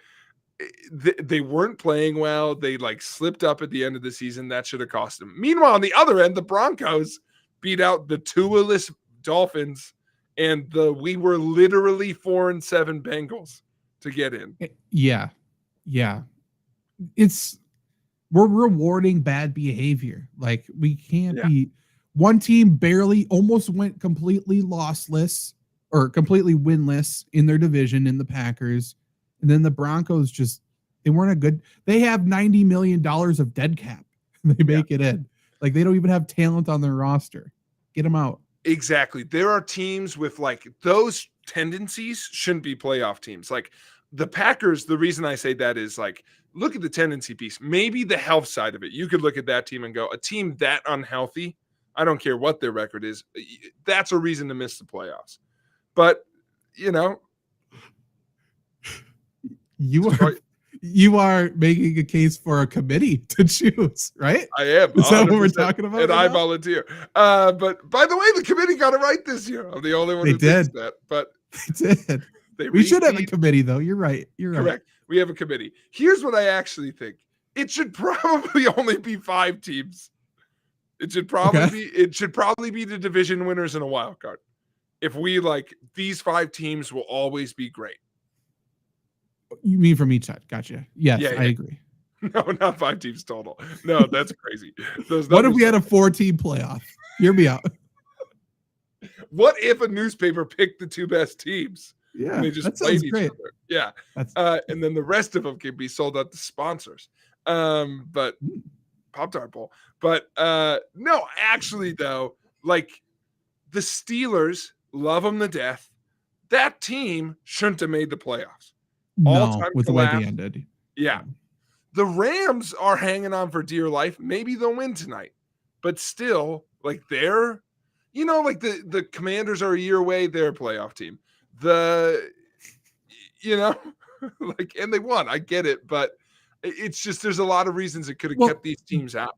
they weren't playing well. They like slipped up at the end of the season. That should have cost them. Meanwhile, on the other end, the Broncos beat out the Tua-less Dolphins and we were literally 4-7 Bengals to get in. Yeah. Yeah. We're rewarding bad behavior. Like, we can't be. One team barely almost went completely lossless or completely winless in their division in the Packers. And then the Broncos they weren't they have $90 million of dead cap. They make it in. Like, they don't even have talent on their roster. Get them out. Exactly. There are teams with like those tendencies shouldn't be playoff teams. Like the Packers, the reason I say that is like, look at the tendency piece. Maybe the health side of it. You could look at that team and go, a team that unhealthy, I don't care what their record is, that's a reason to miss the playoffs. But, you are making a case for a committee to choose, right? I am. Is that what we're talking about? And I volunteer. But by the way, the committee got it right this year. I'm the only one who thinks that. But they did. We should have a committee, though. You're right. You're correct. We have a committee. Here's what I actually think. It should probably only be 5 teams. It should probably be the division winners and a wild card. If we like, these 5 teams will always be great. You mean from each side? Gotcha. Yes, I agree. No, not 5 teams total. No, that's crazy. What if we had a 4-team playoff? Hear me out. What if a newspaper picked the 2 best teams? Yeah, and they just played each other. Yeah. And then the rest of them can be sold out to sponsors. But Pop-Tart Bowl. But no, actually though, like the Steelers, love them to death. That team shouldn't have made the playoffs. No, with the way they ended. Yeah. The Rams are hanging on for dear life. Maybe they'll win tonight. But still, like they're, like the Commanders are a year away, they're a playoff team. Like, and they won. I get it, but it's just there's a lot of reasons it could have kept these teams out.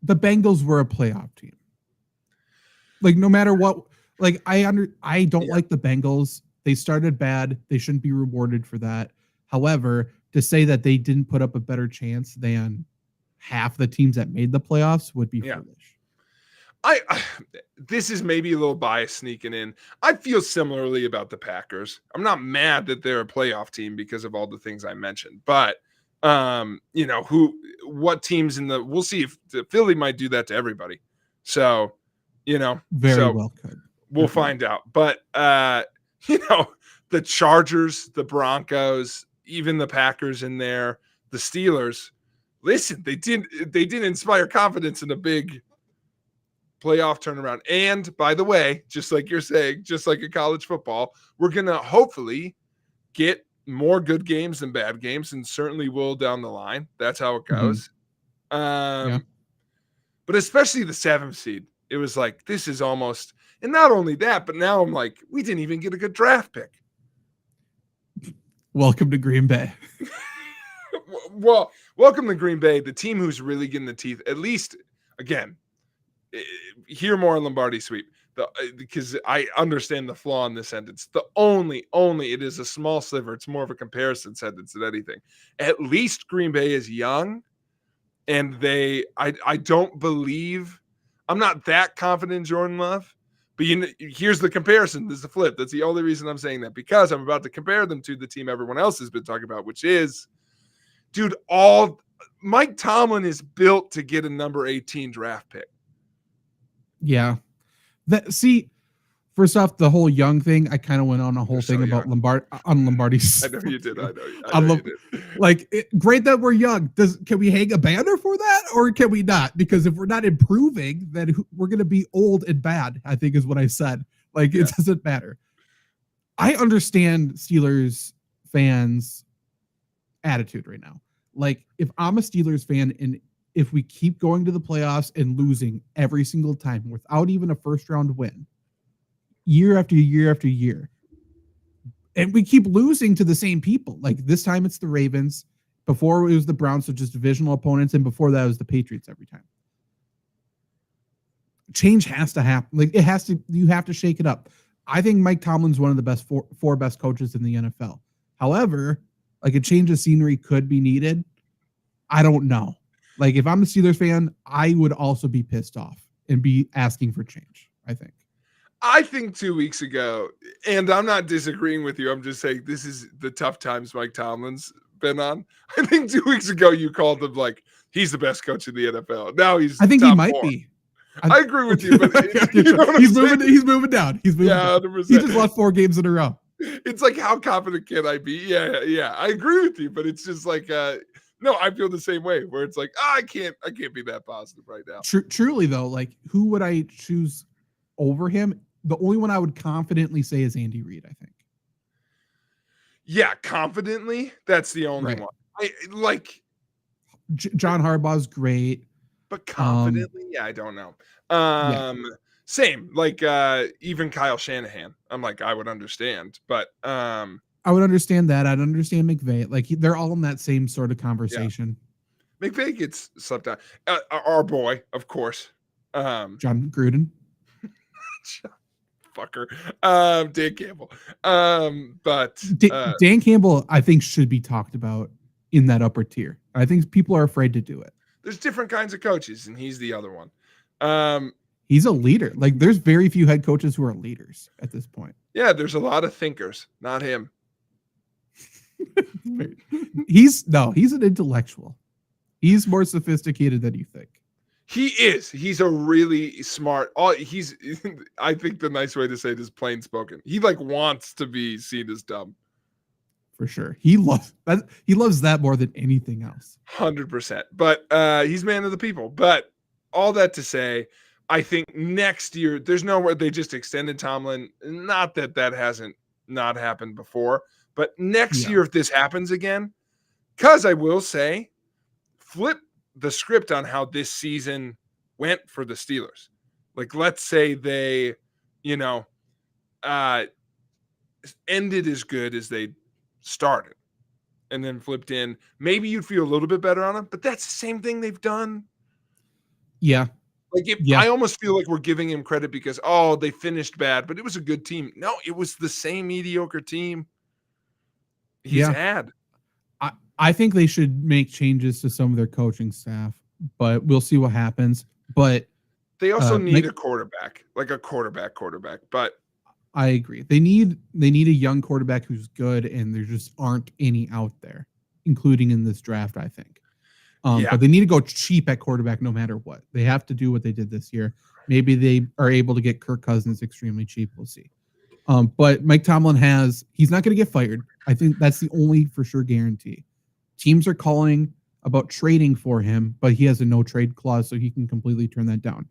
The Bengals were a playoff team. Like, no matter what, like I don't like the Bengals. They started bad. They shouldn't be rewarded for that. However, to say that they didn't put up a better chance than half the teams that made the playoffs would be foolish. This is maybe a little bias sneaking in. I feel similarly about the Packers. I'm not mad that they're a playoff team because of all the things I mentioned, but what teams we'll see if the Philly might do that to everybody. So, very well could. We'll find out. But the Chargers, the Broncos, even the Packers in there, the Steelers, listen, they didn't inspire confidence in a big playoff turnaround. And by the way, just like you're saying, just like in college football, we're going to hopefully get more good games than bad games, and certainly will down the line. That's how it goes. But especially the 7th seed, it was like, this is almost, and not only that, but now I'm like, we didn't even get a good draft pick. Welcome to Green Bay. Well, welcome to Green Bay, the team who's really getting the teeth, at least, again, hear more on Lombardi sweep. Because I understand the flaw in this sentence. The only it is a small sliver. It's more of a comparison sentence than anything. At least Green Bay is young, and I don't believe, I'm not that confident in Jordan Love. But here's the comparison. This is the flip. That's the only reason I'm saying that, because I'm about to compare them to the team everyone else has been talking about, which is, dude, Mike Tomlin is built to get a number 18 draft pick. Yeah. First off, the whole young thing, I kind of went on a whole thing about Lombardi's. I know you did. I know you did. Like, great that we're young. Can we hang a banner for that, or can we not? Because if we're not improving, then we're going to be old and bad, I think is what I said. Like, it doesn't matter. I understand Steelers fans' attitude right now. Like, if I'm a Steelers fan and if we keep going to the playoffs and losing every single time without even a first round win, year after year after year, and we keep losing to the same people. Like, this time it's the Ravens. Before it was the Browns, so just divisional opponents, and before that it was the Patriots every time. Change has to happen. Like, you have to shake it up. I think Mike Tomlin's one of the best four best coaches in the NFL. However, like, a change of scenery could be needed. I don't know. Like, if I'm a Steelers fan, I would also be pissed off and be asking for change, I think 2 weeks ago, and I'm not disagreeing with you, I'm just saying this is the tough times Mike Tomlin's been on. I think 2 weeks ago you called him like he's the best coach in the NFL. Now I think he might be. I agree with you, but he's moving down. He's moving down. 100%. He just lost 4 games in a row. It's like, how confident can I be? Yeah. I agree with you, but it's just like, no, I feel the same way, where it's like, I can't be that positive right now. Truly though, like, who would I choose over him? The only one I would confidently say is Andy Reid, I think. Yeah, confidently, that's the only one. I like John Harbaugh's great, but confidently, I don't know. Same, like even Kyle Shanahan. I'm like, I would understand, but I would understand that. I'd understand McVay. Like, they're all in that same sort of conversation. Yeah. McVay gets slept on. Our boy, of course, John Gruden. Fucker. Dan Campbell. But Dan Campbell, I think, should be talked about in that upper tier. I think people are afraid to do it. There's different kinds of coaches, and he's the other one. He's a leader. Like, there's very few head coaches who are leaders at this point. Yeah, there's a lot of thinkers, not him. He's an intellectual. He's more sophisticated than you think. He is. He's a really smart. I think the nice way to say it is plain spoken. He like wants to be seen as dumb. For sure. He loves that. He loves that more than anything else. 100%. But he's man of the people. But all that to say, I think next year, there's nowhere they just extended Tomlin. Not that hasn't not happened before. But next year, if this happens again, because I will say, flip the script on how this season went for the Steelers. Like, let's say they, ended as good as they started and then flipped in. Maybe you'd feel a little bit better on them, but that's the same thing they've done. Yeah. Like, I almost feel like we're giving him credit because, they finished bad, but it was a good team. No, it was the same mediocre team he's had. I think they should make changes to some of their coaching staff, but we'll see what happens. But they also need a quarterback, like a quarterback. But I agree. They need a young quarterback who's good, and there just aren't any out there, including in this draft, I think. But they need to go cheap at quarterback no matter what. They have to do what they did this year. Maybe they are able to get Kirk Cousins extremely cheap. We'll see. But Mike Tomlin he's not going to get fired. I think that's the only for sure guarantee. Teams are calling about trading for him, but he has a no trade clause, so he can completely turn that down.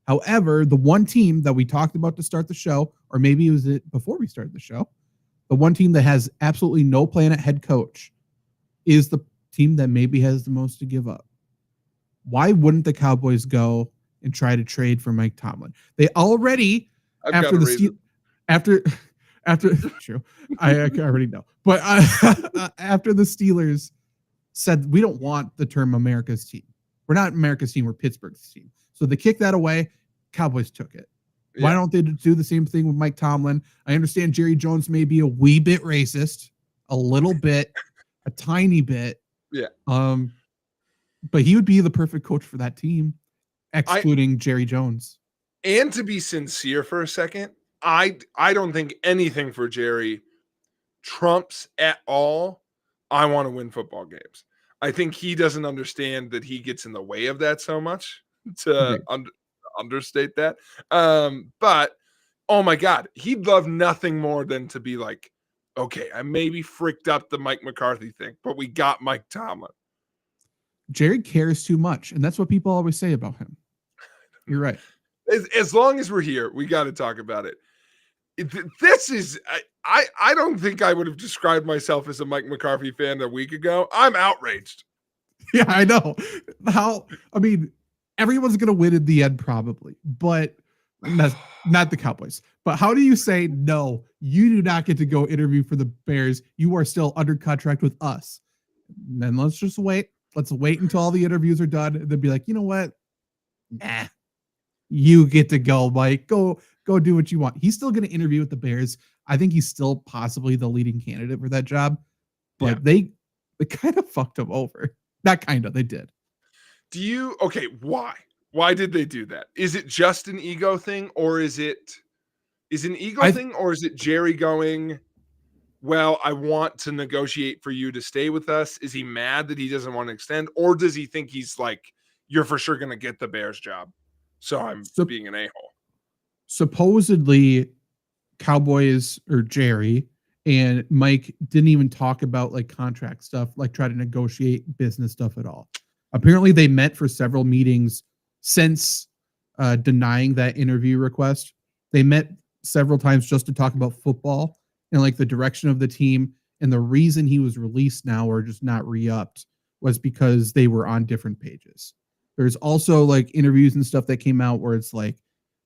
However, the one team that we talked about to start the show, or maybe it was before we started the show, the one team that has absolutely no plan at head coach is the team that maybe has the most to give up. Why wouldn't the Cowboys go and try to trade for Mike Tomlin? They already, after true, I already know, but after the Steelers said, we don't want the term America's team. We're not America's team, we're Pittsburgh's team. So they kicked that away, Cowboys took it. Why Yeah. don't they do the same thing with Mike Tomlin? I understand Jerry Jones may be a wee bit racist, a little bit, a tiny bit. Yeah. But he would be the perfect coach for that team, I excluding Jerry Jones. and to be sincere for a second, I don't think anything for Jerry trumps at all. I want to win football games. I think he doesn't understand that he gets in the way of that so much to Agreed. understate that. But oh my God, he'd love nothing more than to be like, okay, I maybe fricked up the Mike McCarthy thing, but we got Mike Tomlin. Jerry cares too much, and that's what people always say about him. You're right. As long as we're here, we got to talk about it. This is I don't think I would have described myself as a Mike McCarthy fan a week ago. I'm outraged. Yeah, I know. I mean, everyone's gonna win in the end, probably, but not the Cowboys. But how do you say no? You do not get to go interview for the Bears. You are still under contract with us. And then let's just wait. Let's wait until all the interviews are done, and then be like, you know what? Nah, you get to go, Mike. Go do what you want. He's still going to interview with the Bears. I think he's still possibly the leading candidate for that job, but they kind of fucked him over. Not kind of, they did. Why did they do that? Is it just an ego thing, or is it thing, or is it Jerry going, well, I want to negotiate for you to stay with us? Is he mad that he doesn't want to extend, or does he think he's like, you're for sure going to get the Bears job, so I'm being an a-hole? Supposedly Cowboys or Jerry and Mike didn't even talk about like contract stuff, like try to negotiate business stuff at all. Apparently they met for several meetings since denying that interview request. They met several times just to talk about football and like the direction of the team. And the reason he was released now or just not re-upped was because they were on different pages. There's also like interviews and stuff that came out where it's like,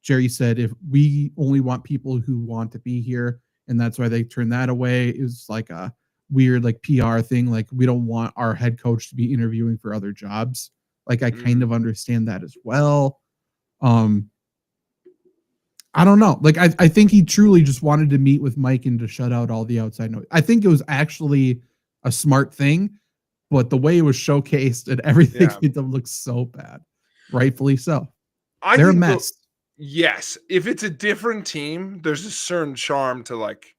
Jerry said, if we only want people who want to be here, and that's why they turned that away. It was like a weird like PR thing. Like we don't want our head coach to be interviewing for other jobs. Like I kind of understand that as well. I don't know. Like I think he truly just wanted to meet with Mike and to shut out all the outside noise. I think it was actually a smart thing, but the way it was showcased and everything made them look so bad. Rightfully so. They're a mess. Yes, if it's a different team, there's a certain charm to like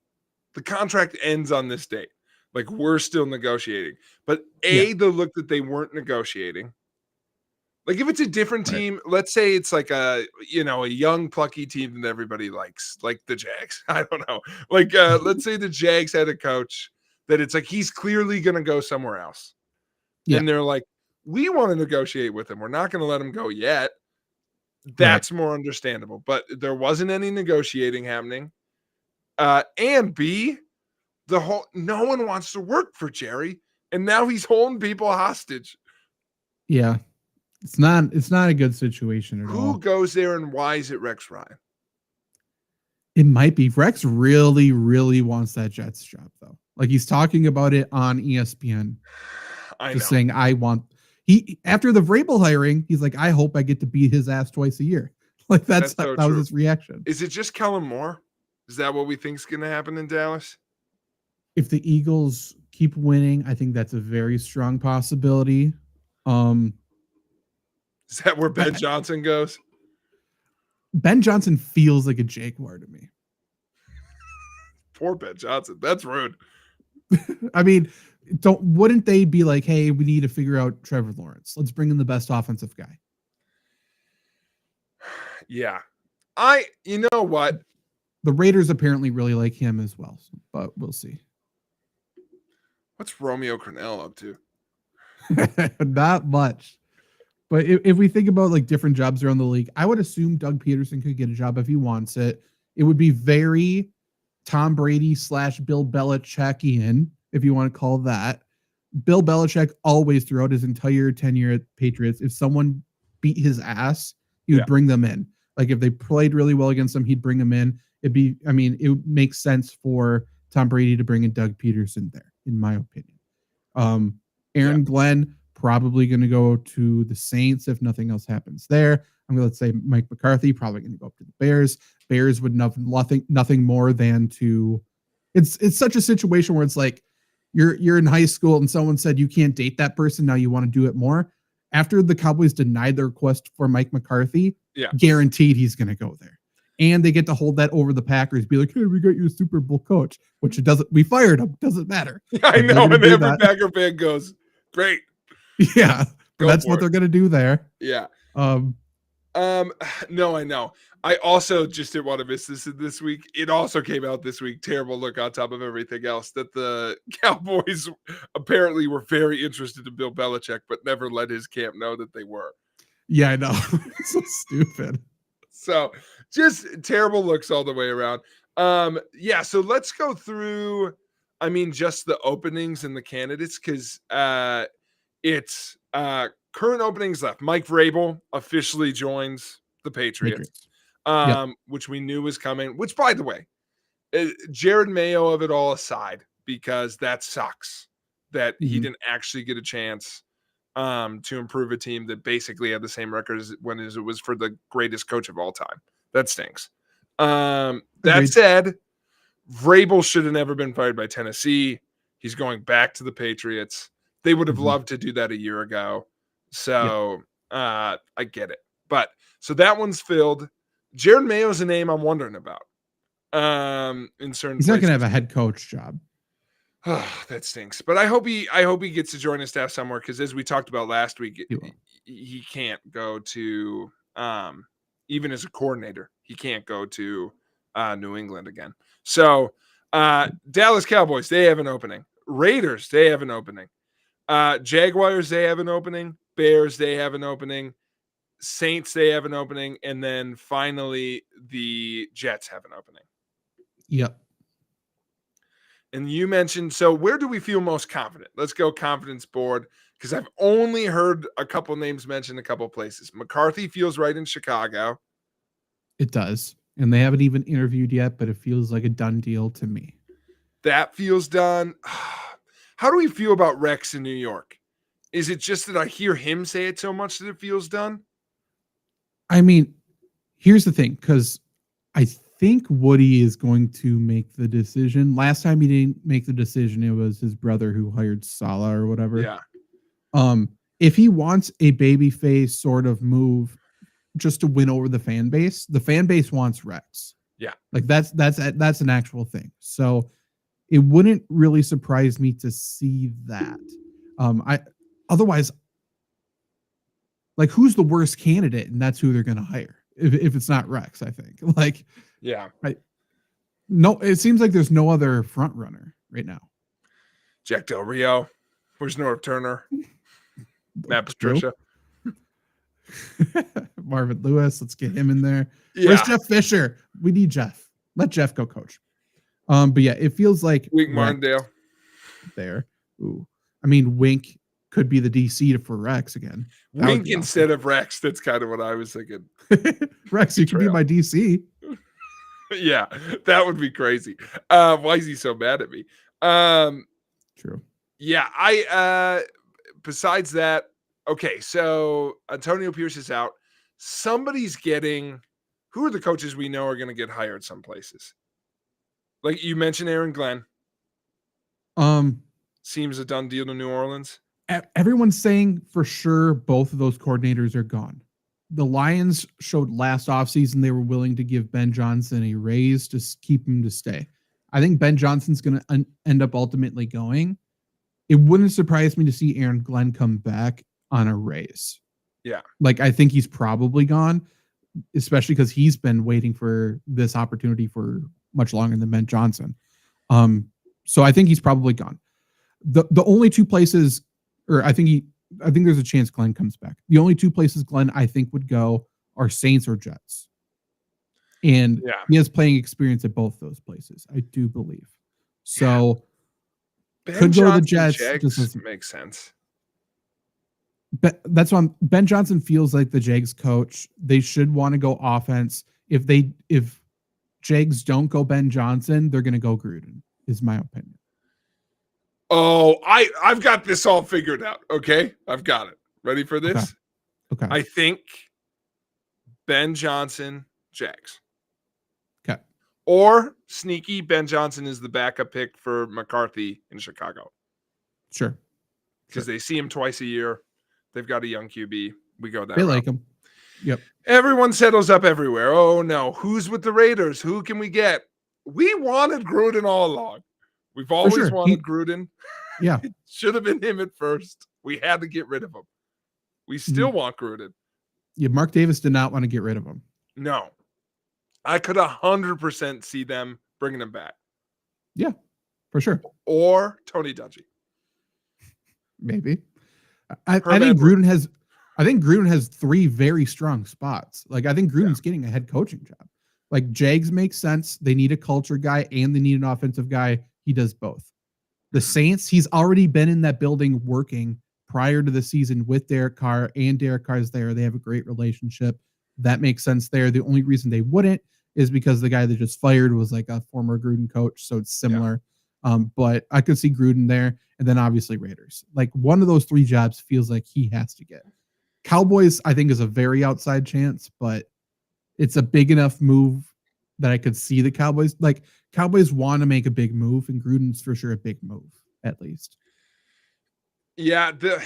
the contract ends on this date. Like we're still negotiating. But the look that they weren't negotiating. Like if it's a different team, let's say it's like a young plucky team that everybody likes, like the Jags. I don't know. Like let's say the Jags had a coach that it's like he's clearly going to go somewhere else. Yeah. And they're like, we want to negotiate with him. We're not going to let him go yet. That's more understandable, but there wasn't any negotiating happening. And B, no one wants to work for Jerry, and now he's holding people hostage. Yeah, it's not a good situation at all. Who goes there, and why is it Rex Ryan? It might be. Rex really, really wants that Jets job, though. Like he's talking about it on ESPN. Just saying, I want. He after the Vrabel hiring, he's like, I hope I get to beat his ass twice a year. Like that was his reaction. Is it just Kellen Moore? Is that what we think is going to happen in Dallas? If the Eagles keep winning, I think that's a very strong possibility. Is that where Ben Johnson goes? Ben Johnson feels like a Jaguar to me. Poor Ben Johnson. That's rude. I mean, wouldn't they be like, hey, we need to figure out Trevor Lawrence. Let's bring in the best offensive guy. Yeah. You know what? The Raiders apparently really like him as well, but we'll see. What's Romeo Crennel up to? Not much. But if we think about like different jobs around the league, I would assume Doug Peterson could get a job if he wants it. It would be very Tom Brady / Bill Belichick-ian, if you want to call that. Bill Belichick always throughout his entire tenure at Patriots, if someone beat his ass, he would bring them in. Like if they played really well against him, he'd bring them in. It would make sense for Tom Brady to bring in Doug Peterson there, in my opinion. Aaron Glenn probably going to go to the Saints if nothing else happens there. I'm going to say Mike McCarthy probably going to go up to the Bears. Bears would nothing more than to. It's such a situation where it's like you're in high school and someone said you can't date that person. Now you want to do it more. After the Cowboys denied the request for Mike McCarthy, guaranteed he's going to go there. And they get to hold that over the Packers, be like, hey, we got you a Super Bowl coach, which it doesn't, we fired him. Doesn't matter. Yeah, I know. And every Packer fan goes, great. Yeah. That's what they're going to do there. Yeah. No, I know. I also just didn't want to miss this week. It also came out this week. Terrible look on top of everything else that the Cowboys apparently were very interested in Bill Belichick, but never let his camp know that they were. Yeah, I know. It's so stupid. So just terrible looks all the way around. Yeah, so let's go through, just the openings and the candidates, because it's current openings left. Mike Vrabel officially joins the Patriots. Which we knew was coming, which, by the way, Jared Mayo of it all aside, because that sucks that he didn't actually get a chance to improve a team that basically had the same record as when it was for the greatest coach of all time. That stinks. That said, Vrabel should have never been fired by Tennessee. He's going back to the Patriots. They would have loved to do that a year ago. So I get it. But so that one's filled. Jared Mayo's a name I'm wondering about. In certain He's not going to have a head coach job. Oh, that stinks. But I hope he gets to join a staff somewhere, because as we talked about last week, he can't go to even as a coordinator, he can't go to New England again. So Dallas Cowboys, they have an opening. Raiders, they have an opening. Jaguars, they have an opening. Bears, they have an opening. Saints, they have an opening. And then finally, the Jets have an opening. Yep. And you mentioned, so where do we feel most confident? Let's go confidence board, because I've only heard a couple names mentioned a couple places. McCarthy feels right in Chicago. It does. And they haven't even interviewed yet, but it feels like a done deal to me. That feels done. How do we feel about Rex in New York? Is it just that I hear him say it so much that it feels done? Here's the thing, because I think Woody is going to make the decision. Last time he didn't make the decision, it was his brother who hired Saleh or whatever. Yeah. If he wants a babyface sort of move just to win over the fan base wants Rex. Yeah. Like that's an actual thing. So it wouldn't really surprise me to see that. Otherwise, like, who's the worst candidate, and that's who they're going to hire if it's not Rex, I think. Like, yeah. No, it seems like there's no other front runner right now. Jack Del Rio. Where's Norv Turner? Matt Patricia. Marvin Lewis. Let's get him in there. Yeah. Where's Jeff Fisher? We need Jeff. Let Jeff go coach. But yeah, it feels like Wink Martindale there. Ooh. Wink could be the DC for Rex again. Wink instead of Rex. That's kind of what I was thinking. Rex, you could be my DC. Yeah, that would be crazy. Why is he so mad at me? True. Yeah, besides that, okay, so Antonio Pierce is out. Somebody's getting, who are the coaches we know are going to get hired some places? Like you mentioned, Aaron Glenn. Seems a done deal to New Orleans. Everyone's saying for sure both of those coordinators are gone. The Lions showed last offseason they were willing to give Ben Johnson a raise to keep him to stay. I think Ben Johnson's going to end up ultimately going. It wouldn't surprise me to see Aaron Glenn come back on a raise. Yeah. Like, I think he's probably gone, especially because he's been waiting for this opportunity for much longer than Ben Johnson. So I think he's probably gone. The only two places, or I think there's a chance Glenn comes back. The only two places Glenn, I think, would go are Saints or Jets. And he has playing experience at both those places, I do believe. So could go to the Jets. Just makes sense. But that's why Ben Johnson feels like the Jags coach. They should want to go offense. If Jags don't go Ben Johnson, they're going to go Gruden, is my opinion. Oh, I've got this all figured out. Okay, I've got it. Ready for this? Okay. I think Ben Johnson, Jags. Okay. Or sneaky, Ben Johnson is the backup pick for McCarthy in Chicago. Sure. Because they see him twice a year. They've got a young QB. We go that They route. like him. Yep. Everyone settles up everywhere. Oh, no. Who's with the Raiders? Who can we get? We wanted Gruden all along. We've always wanted Gruden. Yeah. It should have been him at first. We had to get rid of him. We still want Gruden. Yeah, Mark Davis did not want to get rid of him. No. I could 100% see them bringing him back. Yeah, for sure. Or Tony Dungy. Maybe. I think Gruden has 3 very strong spots. Like, I think Gruden's getting a head coaching job. Like, Jags makes sense. They need a culture guy and they need an offensive guy. He does both. The Saints, he's already been in that building working prior to the season with Derek Carr, and Derek Carr's there. They have a great relationship. That makes sense there. The only reason they wouldn't is because the guy that just fired was like a former Gruden coach, so it's similar. But I could see Gruden there, and then obviously Raiders. Like, one of those 3 jobs feels like he has to get. Cowboys, I think, is a very outside chance, but it's a big enough move that I could see the Cowboys. Like, Cowboys want to make a big move, and Gruden's for sure a big move, at least. Yeah, the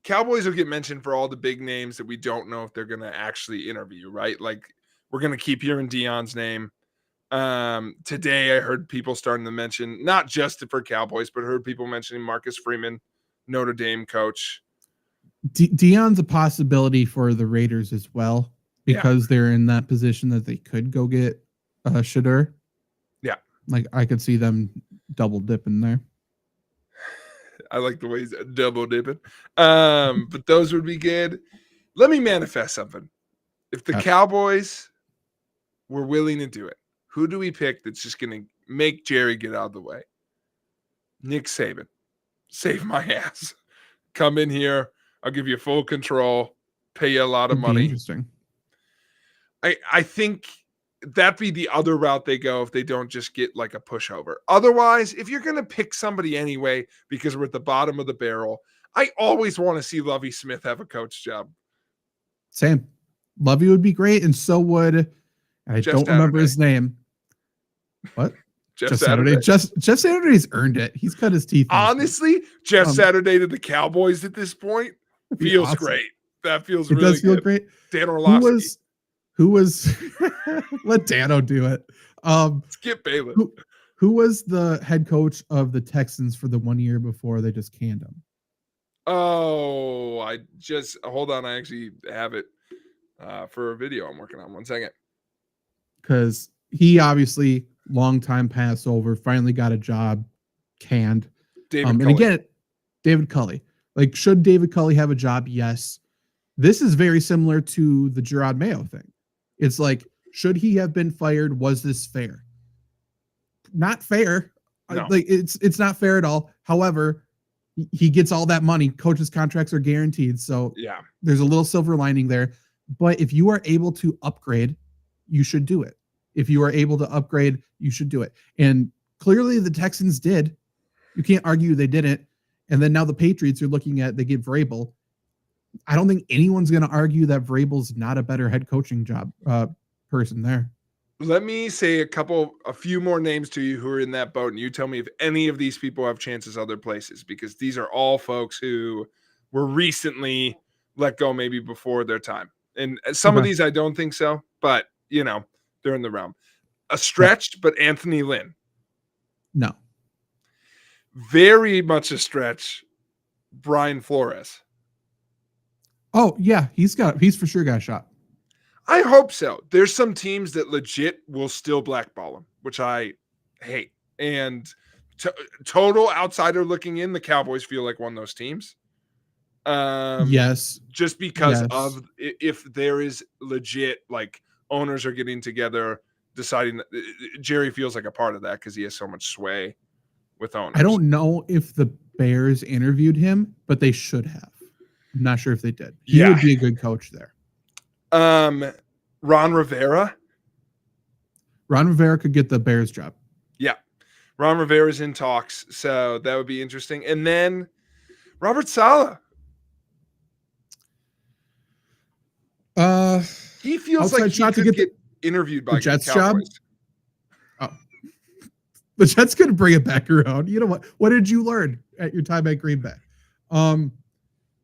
Cowboys will get mentioned for all the big names that we don't know if they're going to actually interview, right? Like, we're going to keep hearing Deion's name. Today I heard people starting to mention, not just for Cowboys, but heard people mentioning Marcus Freeman, Notre Dame coach. Deion's a possibility for the Raiders as well, because they're in that position that they could go get Shedeur. Yeah. Like, I could see them double dipping there. I like the way he's double dipping. But those would be good. Let me manifest something. If the Cowboys were willing to do it, who do we pick that's just going to make Jerry get out of the way? Nick Saban. Save my ass. Come in here. I'll give you full control. Pay you a lot of money. Interesting. I think that'd be the other route they go if they don't just get like a pushover. Otherwise, if you're going to pick somebody anyway because we're at the bottom of the barrel, I always want to see Lovie Smith have a coach job. Same. Lovie would be great, and so would I Jeff don't Saturday. remember his name. What? Jeff Saturday. Jeff Saturday's earned it. He's cut his teeth. Honestly, Jeff Saturday to the Cowboys at this point feels awesome. Great. That feels it really does feel good. Great. Dan Orlovsky. Who was let Dano do it. Skip Bayless. Who was the head coach of the Texans for the 1 year before they just canned him? Oh, I just hold on. I actually have it for a video I'm working on. 1 second. Because he obviously long time Passover, finally got a job, canned. David and again, David Culley. Like, should David Culley have a job? Yes. This is very similar to the Gerard Mayo thing. It's like, should he have been fired? Was this fair? Not fair. No. Like, it's not fair at all. However, he gets all that money. Coaches' contracts are guaranteed. So yeah, there's a little silver lining there. But if you are able to upgrade, you should do it. If you are able to upgrade, you should do it. And clearly the Texans did. You can't argue they didn't. And then now the Patriots are looking at, they get Vrabel. I don't think anyone's going to argue that Vrabel's not a better head coaching job person there. Let me say a few more names to you who are in that boat, and you tell me if any of these people have chances other places, because these are all folks who were recently let go maybe before their time. And some of these I don't think so, but, you know, they're in the realm. A stretch, but Anthony Lynn. No. Very much a stretch, Brian Flores. Oh, yeah, he's for sure got a shot. I hope so. There's some teams that legit will still blackball him, which I hate. And total outsider looking in, the Cowboys feel like one of those teams. Yes. Just because of if there is legit, like, owners are getting together, deciding that Jerry feels like a part of that because he has so much sway with owners. I don't know if the Bears interviewed him, but they should have. I'm not sure if they did. He would be a good coach there. Ron Rivera. Ron Rivera could get the Bears job. Yeah. Ron Rivera's in talks, so that would be interesting. And then Robert Saleh. He feels like Outside he shot to could get get interviewed the by the Jets job. Cowboys. Oh, the Jets could bring it back around. You know what? What did you learn at your time at Green Bay?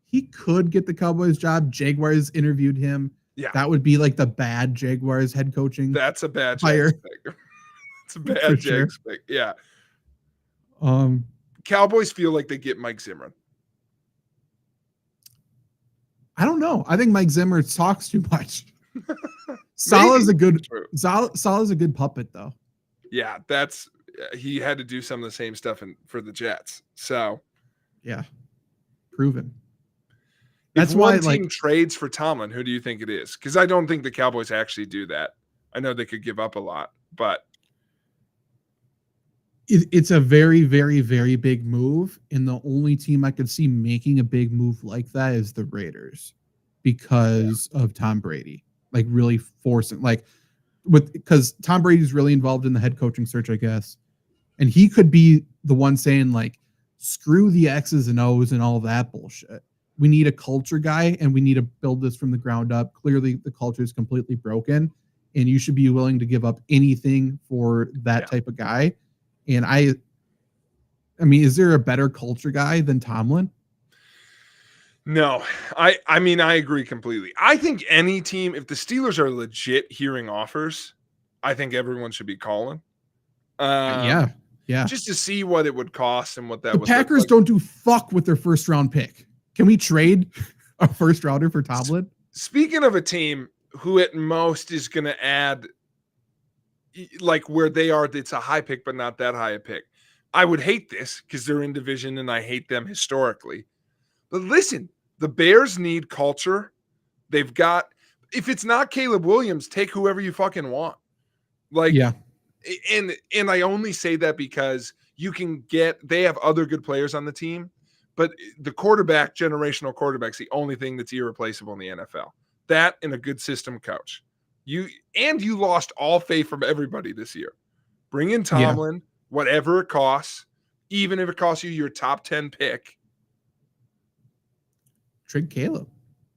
He could get the Cowboys job. Jaguars interviewed him. Yeah, that would be like the bad Jaguars head coaching. that's a bad hire. Jags pick. It's a bad For Jags sure. pick. Yeah. Um, Cowboys feel like they get Mike Zimmer. I don't know. I think Mike Zimmer talks too much. Salah's a good puppet though. Yeah, that's he had to do some of the same stuff for the Jets. So yeah, proven. That's if why one team trades for Tomlin, who do you think it is? Because I don't think the Cowboys actually do that. I know they could give up a lot, but it's a very, very, very big move. And the only team I could see making a big move like that is the Raiders because of Tom Brady. Like really forcing, because Tom Brady's really involved in the head coaching search, I guess. And he could be the one saying like, screw the X's and O's and all that bullshit. We need a culture guy and we need to build this from the ground up. Clearly the culture is completely broken and you should be willing to give up anything for that type of guy. And I mean, is there a better culture guy than Tomlin? No, I mean, I agree completely. I think any team, if the Steelers are legit hearing offers, I think everyone should be calling. Yeah. Just to see what it would cost and what that the would Packers look like. Don't do fuck with their first round pick. Can we trade a first rounder for Tomlin? Speaking of a team who at most is going to add, like where they are, it's a high pick, but not that high a pick. I would hate this because they're in division and I hate them historically. But listen, the Bears need culture. They've got, if it's not Caleb Williams, take whoever you fucking want. And I only say that because they have other good players on the team, but the generational quarterback's the only thing that's irreplaceable in the NFL. That and a good system coach. You lost all faith from everybody this year. Bring in Tomlin, whatever it costs, even if it costs you your top 10 pick. Trade Caleb.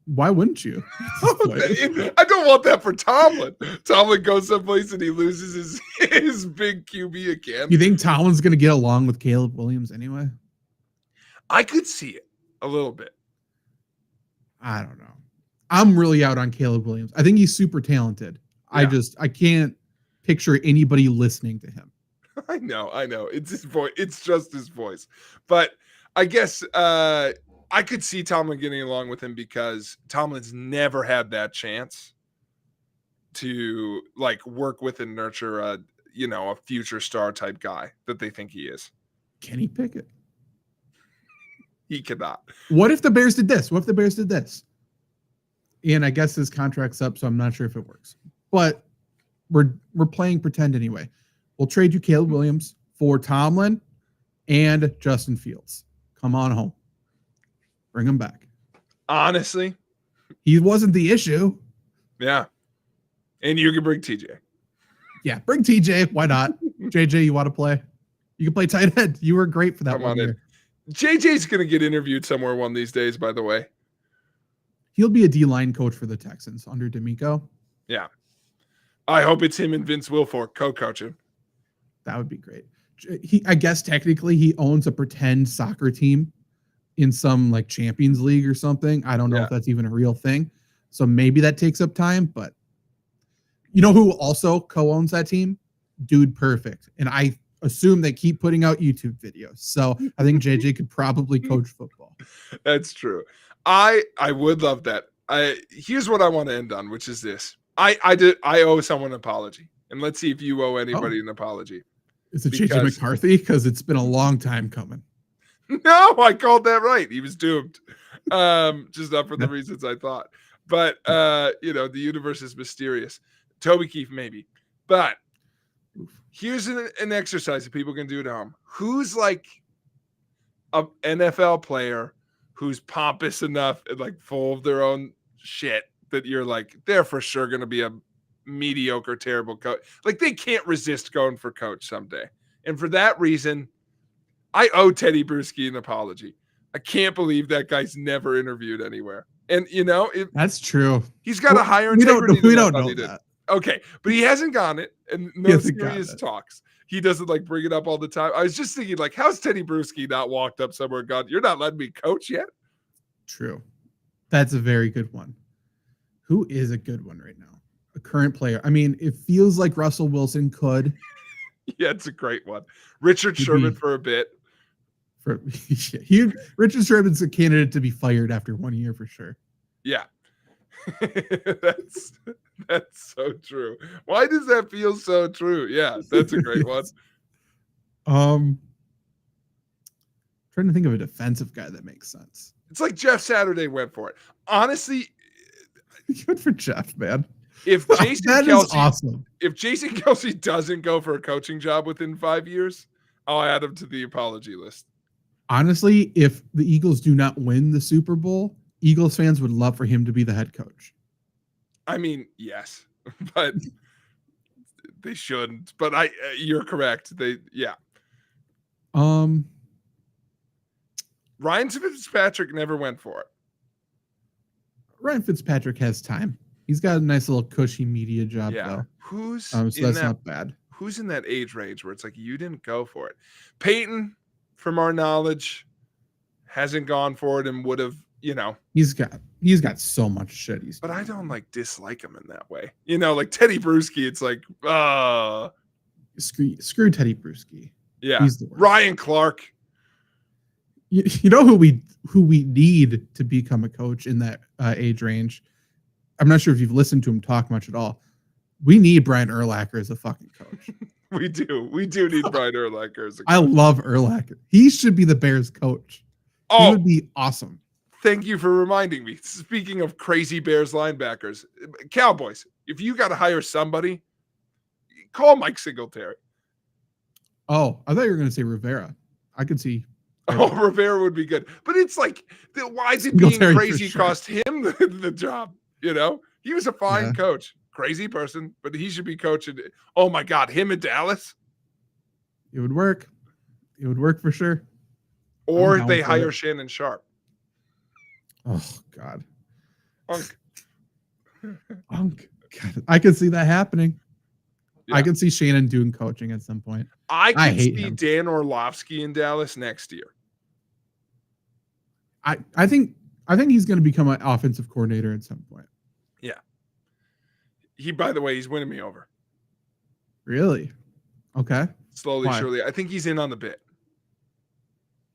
Why wouldn't you? I don't want that for Tomlin. Tomlin goes someplace and he loses his big QB again. You think Tomlin's going to get along with Caleb Williams anyway? I could see it a little bit. I don't know. I'm really out on Caleb Williams. I think he's super talented. Yeah. I can't picture anybody listening to him. I know. It's his voice. It's just his voice. But I guess I could see Tomlin getting along with him because Tomlin's never had that chance to work with and nurture a future star type guy that they think he is. Can he pick it? He cannot. What if the Bears did this? And I guess his contract's up, so I'm not sure if it works. But we're playing pretend anyway. We'll trade you Caleb Williams for Tomlin and Justin Fields. Come on home. Bring him back. Honestly, he wasn't the issue. Yeah. And you can bring TJ. Yeah, bring TJ. Why not? JJ, you want to play? You can play tight end. You were great for that one year. JJ's going to get interviewed somewhere one of these days, by the way. He'll be a D-line coach for the Texans under D'Amico. Yeah. I hope it's him and Vince Wilfork co-coaching. That would be great. I guess technically he owns a pretend soccer team in some Champions League or something. I don't know if that's even a real thing. So maybe that takes up time, but you know who also co-owns that team? Dude Perfect. And I assume they keep putting out YouTube videos. So I think JJ could probably coach football. That's true. I would love that. Here's what I want to end on, which is this. I owe someone an apology. And let's see if you owe anybody an apology. Is it JJ McCarthy? Because it's been a long time coming. No, I called that right. He was doomed. Just not for the reasons I thought. But the universe is mysterious. Toby Keith, maybe. But here's an exercise that people can do at home. Who's an NFL player who's pompous enough and full of their own shit that you're they're for sure going to be a mediocre, terrible coach. They can't resist going for coach someday. And for that reason, I owe Teddy Bruschi an apology. I can't believe that guy's never interviewed anywhere. And That's true. he's got a higher We don't integrity than we I don't thought know he did. that. Okay, but he hasn't gotten it, and He no hasn't gotten serious it. talks. He doesn't like bring it up all the time. I was just thinking, like, how's Teddy Bruschi not walked up somewhere and gone, "You're not letting me coach yet"? True. That's a very good one. Who is a good one right now? A current player. I mean, it feels like Russell Wilson could. Yeah, it's a great one. Richard Sherman for a bit. Richard Sherman's a candidate to be fired after 1 year for sure. Yeah. That's so true. Why does that feel so true? Yeah, that's a great one. Trying to think of a defensive guy that makes sense. It's like Jeff Saturday went for it. Honestly, good for Jeff, man. If Jason that Kelce, is awesome. If Jason Kelce doesn't go for a coaching job within 5 years, I'll add him to the apology list. Honestly, if the Eagles do not win the Super Bowl, Eagles fans would love for him to be the head coach. I mean, yes, but they shouldn't. But you're correct. Ryan Fitzpatrick never went for it. Ryan Fitzpatrick has time. He's got a nice little cushy media job, though. So that's not bad. Who's in that age range where it's like you didn't go for it? Peyton, from our knowledge, hasn't gone for it and would have, He's got so much shit. But I don't dislike him in that way. Like Teddy Bruschi, it's like, screw Teddy Bruschi. Yeah. He's the worst. Ryan Clark. You know who we need to become a coach in that age range? I'm not sure if you've listened to him talk much at all. We need Brian Urlacher as a fucking coach. We do need Brian Urlacher as a coach. I love Urlacher. He should be the Bears coach. He would be awesome. Thank you for reminding me. Speaking of crazy Bears linebackers, Cowboys, if you got to hire somebody, call Mike Singletary. Oh, I thought you were going to say Rivera. I could see. Oh, Rivera would be good. But it's like, why is it being crazy cost him the job? He was a fine coach. Crazy person, but he should be coaching. Oh, my God. Him in Dallas? It would work. It would work for sure. Or they hire Shannon Sharp. Oh, God. Unk. God, I could see that happening. Yeah. I could see Shannon doing coaching at some point. I could see Dan Orlovsky in Dallas next year. I think he's going to become an offensive coordinator at some point. Yeah. By the way, he's winning me over. Really? Okay. Slowly, surely. I think he's in on the bit.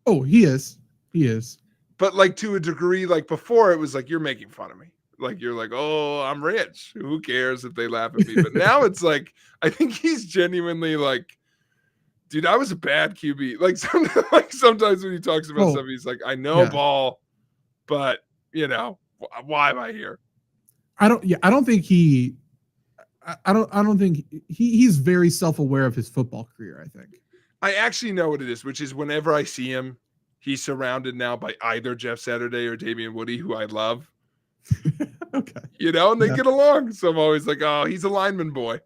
Oh, he is. He is. But to a degree, before it was you're making fun of me. You're like, oh, I'm rich. Who cares if they laugh at me? But now it's I think he's genuinely dude, I was a bad QB. Sometimes when he talks about stuff, he's like, I know ball, but why am I here? I don't think he's very self-aware of his football career, I think. I actually know what it is, which is whenever I see him, he's surrounded now by either Jeff Saturday or Damian Woody, who I love. Okay. And they get along. So I'm always like, oh, he's a lineman boy.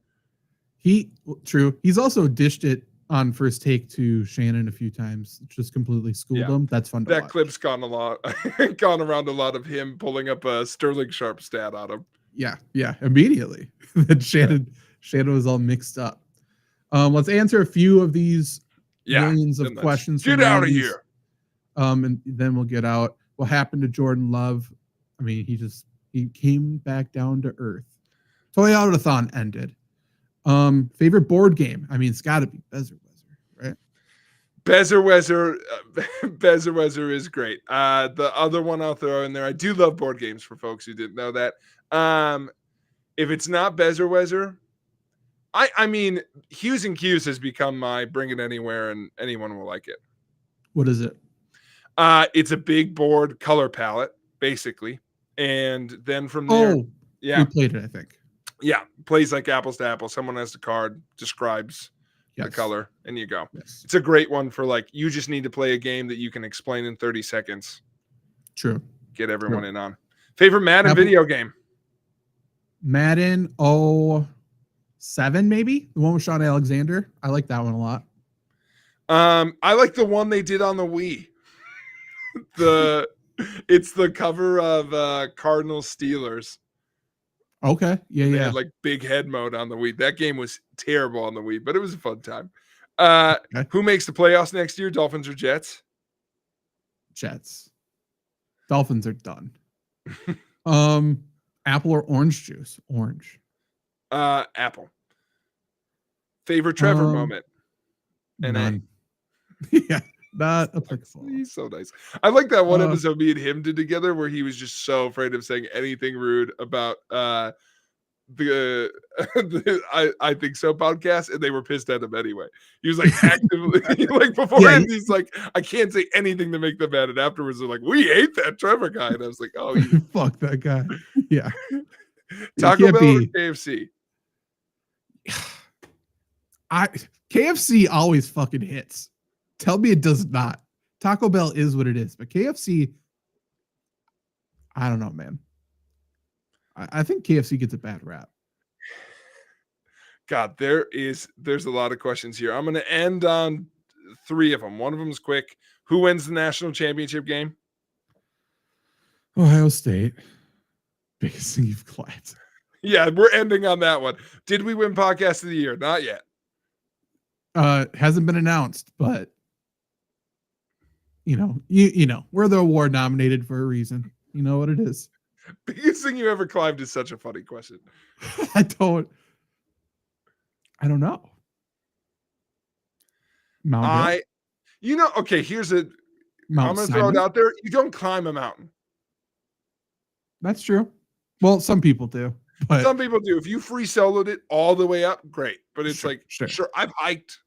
True. He's also dished it on First Take to Shannon a few times, just completely schooled him. That's fun to watch. That clip's gone around a lot of him pulling up a Sterling Sharp stat on him. Yeah, immediately. That Shannon was all mixed up. Let's answer a few of these millions of questions. Get out of here. And then we'll get out. What happened to Jordan Love? I mean, he came back down to earth. Toyota-thon ended. Favorite board game? I mean, it's got to be Bezer Wezer, right? Bezer Wezer is great. The other one I'll throw in there, I do love board games for folks who didn't know that. If it's not Bezer Wezer, I mean, Hughes and Q's has become my bring it anywhere and anyone will like it. What is it? It's a big board color palette, basically. And then from there, we played it, I think. Yeah, plays like apples to apples. Someone has the card, describes the color, and you go. Yes. It's a great one for you just need to play a game that you can explain in 30 seconds. True. Get everyone in on. Favorite Madden video game? Madden 07, maybe? The one with Sean Alexander. I like that one a lot. I like the one they did on the Wii. It's the cover of Cardinals Steelers. Okay. Yeah, And they yeah. had like big head mode on the Wii. That game was terrible on the Wii, but it was a fun time. Okay. Who makes the playoffs next year? Dolphins or Jets? Jets. Dolphins are done. Apple or orange juice? Orange. Apple. Favorite Trevor moment? None. Yeah, not applicable. He's so nice. I like that one episode me and him did together where he was just so afraid of saying anything rude about the I think so podcast, and they were pissed at him anyway. He was like actively like beforehand, he's like, I can't say anything to make them mad, and afterwards they're like, we hate that Trevor guy, and I was like, oh, you fuck that guy. Yeah. Taco Bell or KFC? KFC always fucking hits. Tell me it does not. Taco Bell is what it is, but KFC, I don't know, man. I think KFC gets a bad rap. God, there's a lot of questions here. I'm going to end on 3 of them. One of them is quick. Who wins the national championship game? Ohio State. Biggest thing you've climbed. Yeah, we're ending on that one. Did we win podcast of the year? Not yet. Hasn't been announced, but you know, we're the award nominated for a reason. You know what it is. Biggest thing you ever climbed is such a funny question. I don't know. Mount Hill? Okay, here's a Mount I'm going to Simon? throw it out there. You don't climb a mountain. That's true. Well, some people do. But some people do. If you free soloed it all the way up, great. But it's sure, I've hiked.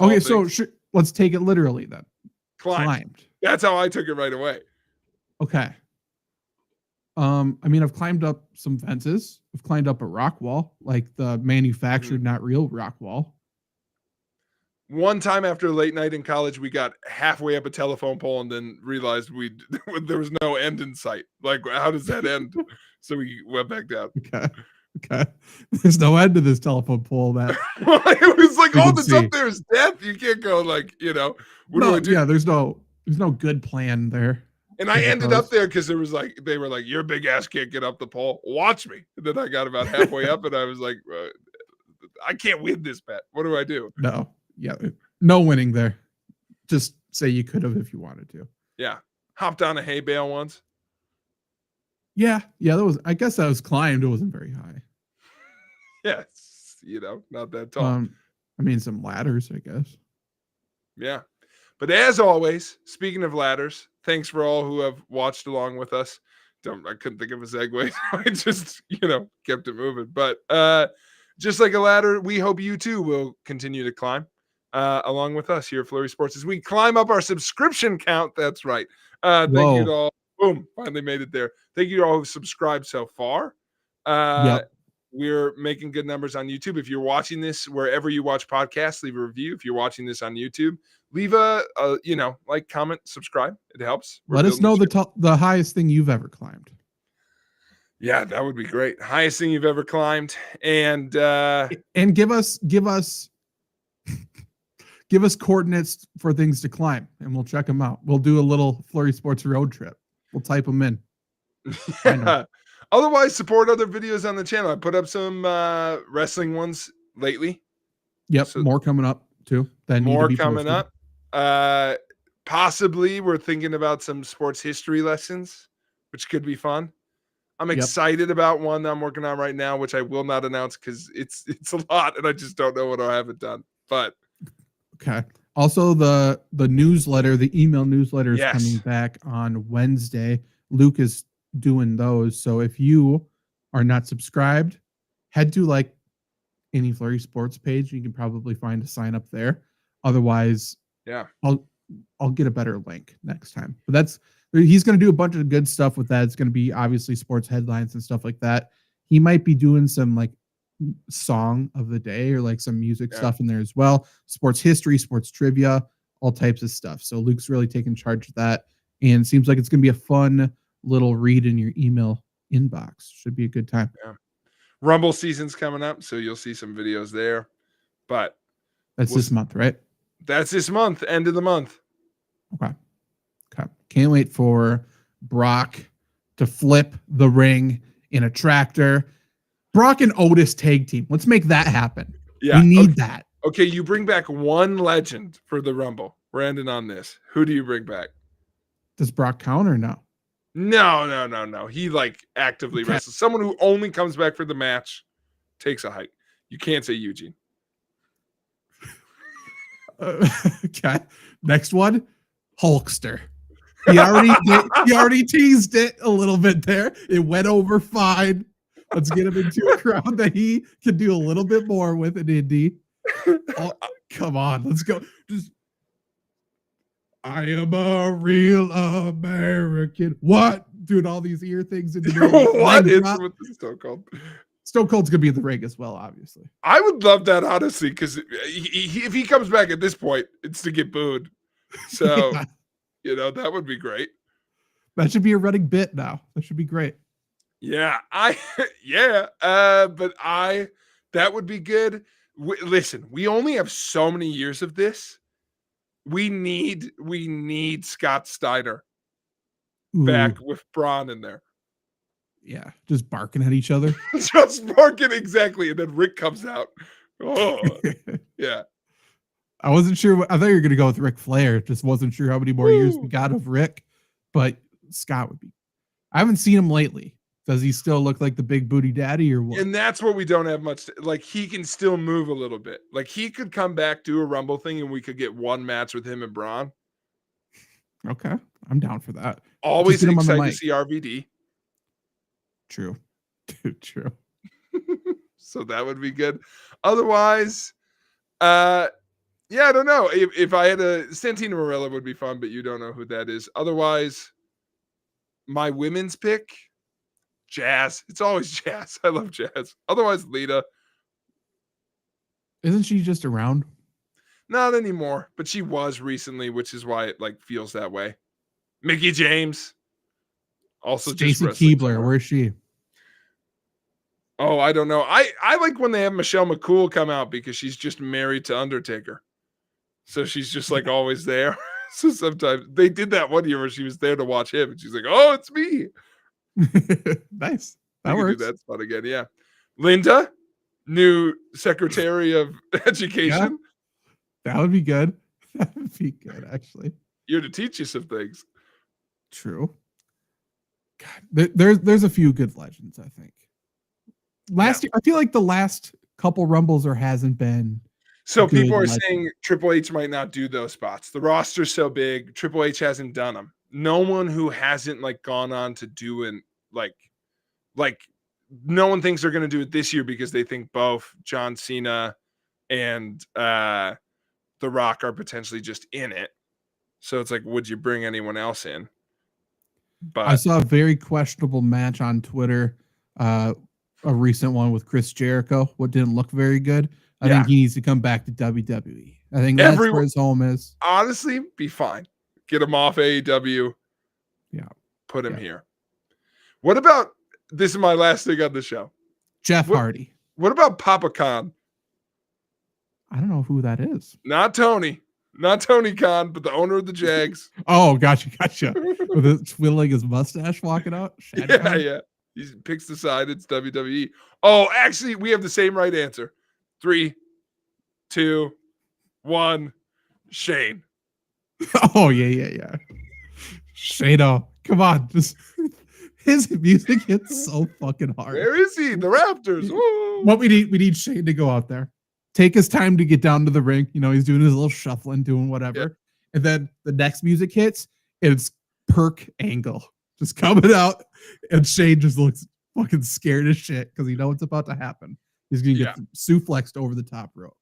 Okay, so let's take it literally then. Climbed. That's how I took it right away. Okay. I mean, I've climbed up some fences. I've climbed up a rock wall, like the manufactured, not real rock wall. One time after a late night in college, we got halfway up a telephone pole and then realized there was no end in sight. Like, how does that end? So we went back down. Okay. There's no end to this telephone pole. That it was like, all that's up there is death. You can't go like, what do I do? Yeah, there's no good plan there. And I ended up there because they were like, your big ass can't get up the pole. Watch me. And then I got about halfway up and I was like, I can't win this bet. What do I do? No. Yeah. No winning there. Just say you could have if you wanted to. Yeah. Hopped on a hay bale once. Yeah. I guess that was climbed. It wasn't very high. Yes. Not that tall. I mean, some ladders, I guess. Yeah. But as always, speaking of ladders, thanks for all who have watched along with us. I couldn't think of a segue. I just, kept it moving. But just like a ladder, we hope you too will continue to climb along with us here at FlurrySports as we climb up our subscription count. That's right. Thank you to all. Boom. Finally made it there. Thank you to all who subscribed so far. Yep. We're making good numbers on YouTube. If you're watching this wherever you watch podcasts, leave a review. If you're watching this on YouTube, leave a like, comment, subscribe. It helps. Let us know the highest thing you've ever climbed. Yeah, that would be great. Highest thing you've ever climbed, and give us give us coordinates for things to climb, and we'll check them out. We'll do a little FlurrySports road trip. We'll type them in. Yeah. Otherwise, support other videos on the channel. I put up some wrestling ones lately. Yep, so more coming up too. More coming up. Possibly, we're thinking about some sports history lessons, which could be fun. I'm excited about one that I'm working on right now, which I will not announce because it's a lot, and I just don't know what I haven't done. But okay. Also, the newsletter, the email newsletter is coming back on Wednesday. Luke is doing those. So if you are not subscribed, head to like any FlurrySports page. You can probably find a sign up there. Otherwise, I'll get a better link next time. But he's going to do a bunch of good stuff with that. It's going to be obviously sports headlines and stuff like that. He might be doing some like song of the day or like some music stuff in there as well. Sports history, sports trivia, all types of stuff. So Luke's really taking charge of that. And it seems like it's going to be a fun little read in your email inbox. Should be a good time. Yeah. Rumble season's coming up, so you'll see some videos there. But that's this month, right? That's this month, end of the month. Okay. Can't wait for Brock to flip the ring in a tractor. Brock and Otis tag team. Let's make that happen. Yeah. We need that. Okay, you bring back one legend for the Rumble. We're ending on this. Who do you bring back? Does Brock count or no? No. He actively wrestles. Someone who only comes back for the match takes a hike. You can't say Eugene. Okay. Next one, Hulkster. He already teased it a little bit there. It went over fine. Let's get him into a crowd that he can do a little bit more with in Indy. Oh, come on, let's go. I am a real American. What? Doing all these ear things in the middle. What is with the Stone Cold? Stone Cold's gonna be in the ring as well, obviously. I would love that, honestly, because if he comes back at this point, it's to get booed. So, that would be great. That should be a running bit now. That should be great. Yeah, that would be good. Listen, we only have so many years of this. We need Scott Steiner back with Braun in there. Yeah, just barking at each other. Just barking, exactly. And then Rick comes out. Oh, yeah. I wasn't sure. I thought you were going to go with Ric Flair. Just wasn't sure how many more years we got of Rick. But Scott would be. I haven't seen him lately. Does he still look like the big booty daddy or what? And that's what we don't have much. He can still move a little bit. He could come back, do a Rumble thing, and we could get one match with him and Braun. Okay. I'm down for that. Always excited to see RVD. True. True. So that would be good. Otherwise, I don't know. If I had Santino Marella would be fun, but you don't know who that is. Otherwise, my women's pick, Jazz. It's always Jazz. I love Jazz. Otherwise, Lita. Isn't she just around? Not anymore, but she was recently, which is why it feels that way. Mickie James. Also, Stacy Keibler. Where's she? Oh, I don't know. I like when they have Michelle McCool come out because she's just married to Undertaker. So she's just always there. So sometimes they did that one year where she was there to watch him and she's like, oh, it's me. Nice. That works. Do that spot again. Yeah. Linda, new Secretary of Education. Yeah, that would be good. That would be good, actually. You're to teach you some things. True. God, there's a few good legends, I think. Last year, I feel like the last couple Rumbles there hasn't been. So people are saying Triple H might not do those spots. The roster's so big, Triple H hasn't done them. No one who hasn't gone on to do it, no one thinks they're going to do it this year because they think both John Cena and The Rock are potentially just in it. So it's would you bring anyone else in? But I saw a very questionable match on Twitter, a recent one with Chris Jericho. What didn't look very good. I think he needs to come back to WWE. I think that's where his home is. Honestly, be fine. Get him off AEW. Yeah. Put him here. What about, this is my last thing on the show, Jeff Hardy. What about Papa Khan? I don't know who that is. Not Tony Khan, but the owner of the Jags. Oh, gotcha. With his twiddling his mustache walking out. Yeah. He picks the side. It's WWE. Oh, actually, we have the same right answer. 3, 2, 1. Shane. Oh, yeah. Shane, come on. Just his music hits so fucking hard. Where is he? The Raptors. Woo. What we need Shane to go out there. Take his time to get down to the ring. He's doing his little shuffling, doing whatever. Yep. And then the next music hits, and it's Perk Angle just coming out. And Shane just looks fucking scared as shit because he knows what's about to happen. He's going to get suplexed over the top rope.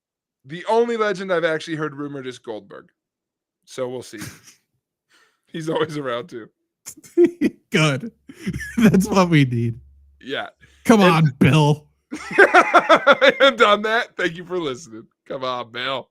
The only legend I've actually heard rumored is Goldberg. So we'll see. He's always around too. Good. That's what we need. Yeah. Come on, Bill. And on that, thank you for listening. Come on, Bill.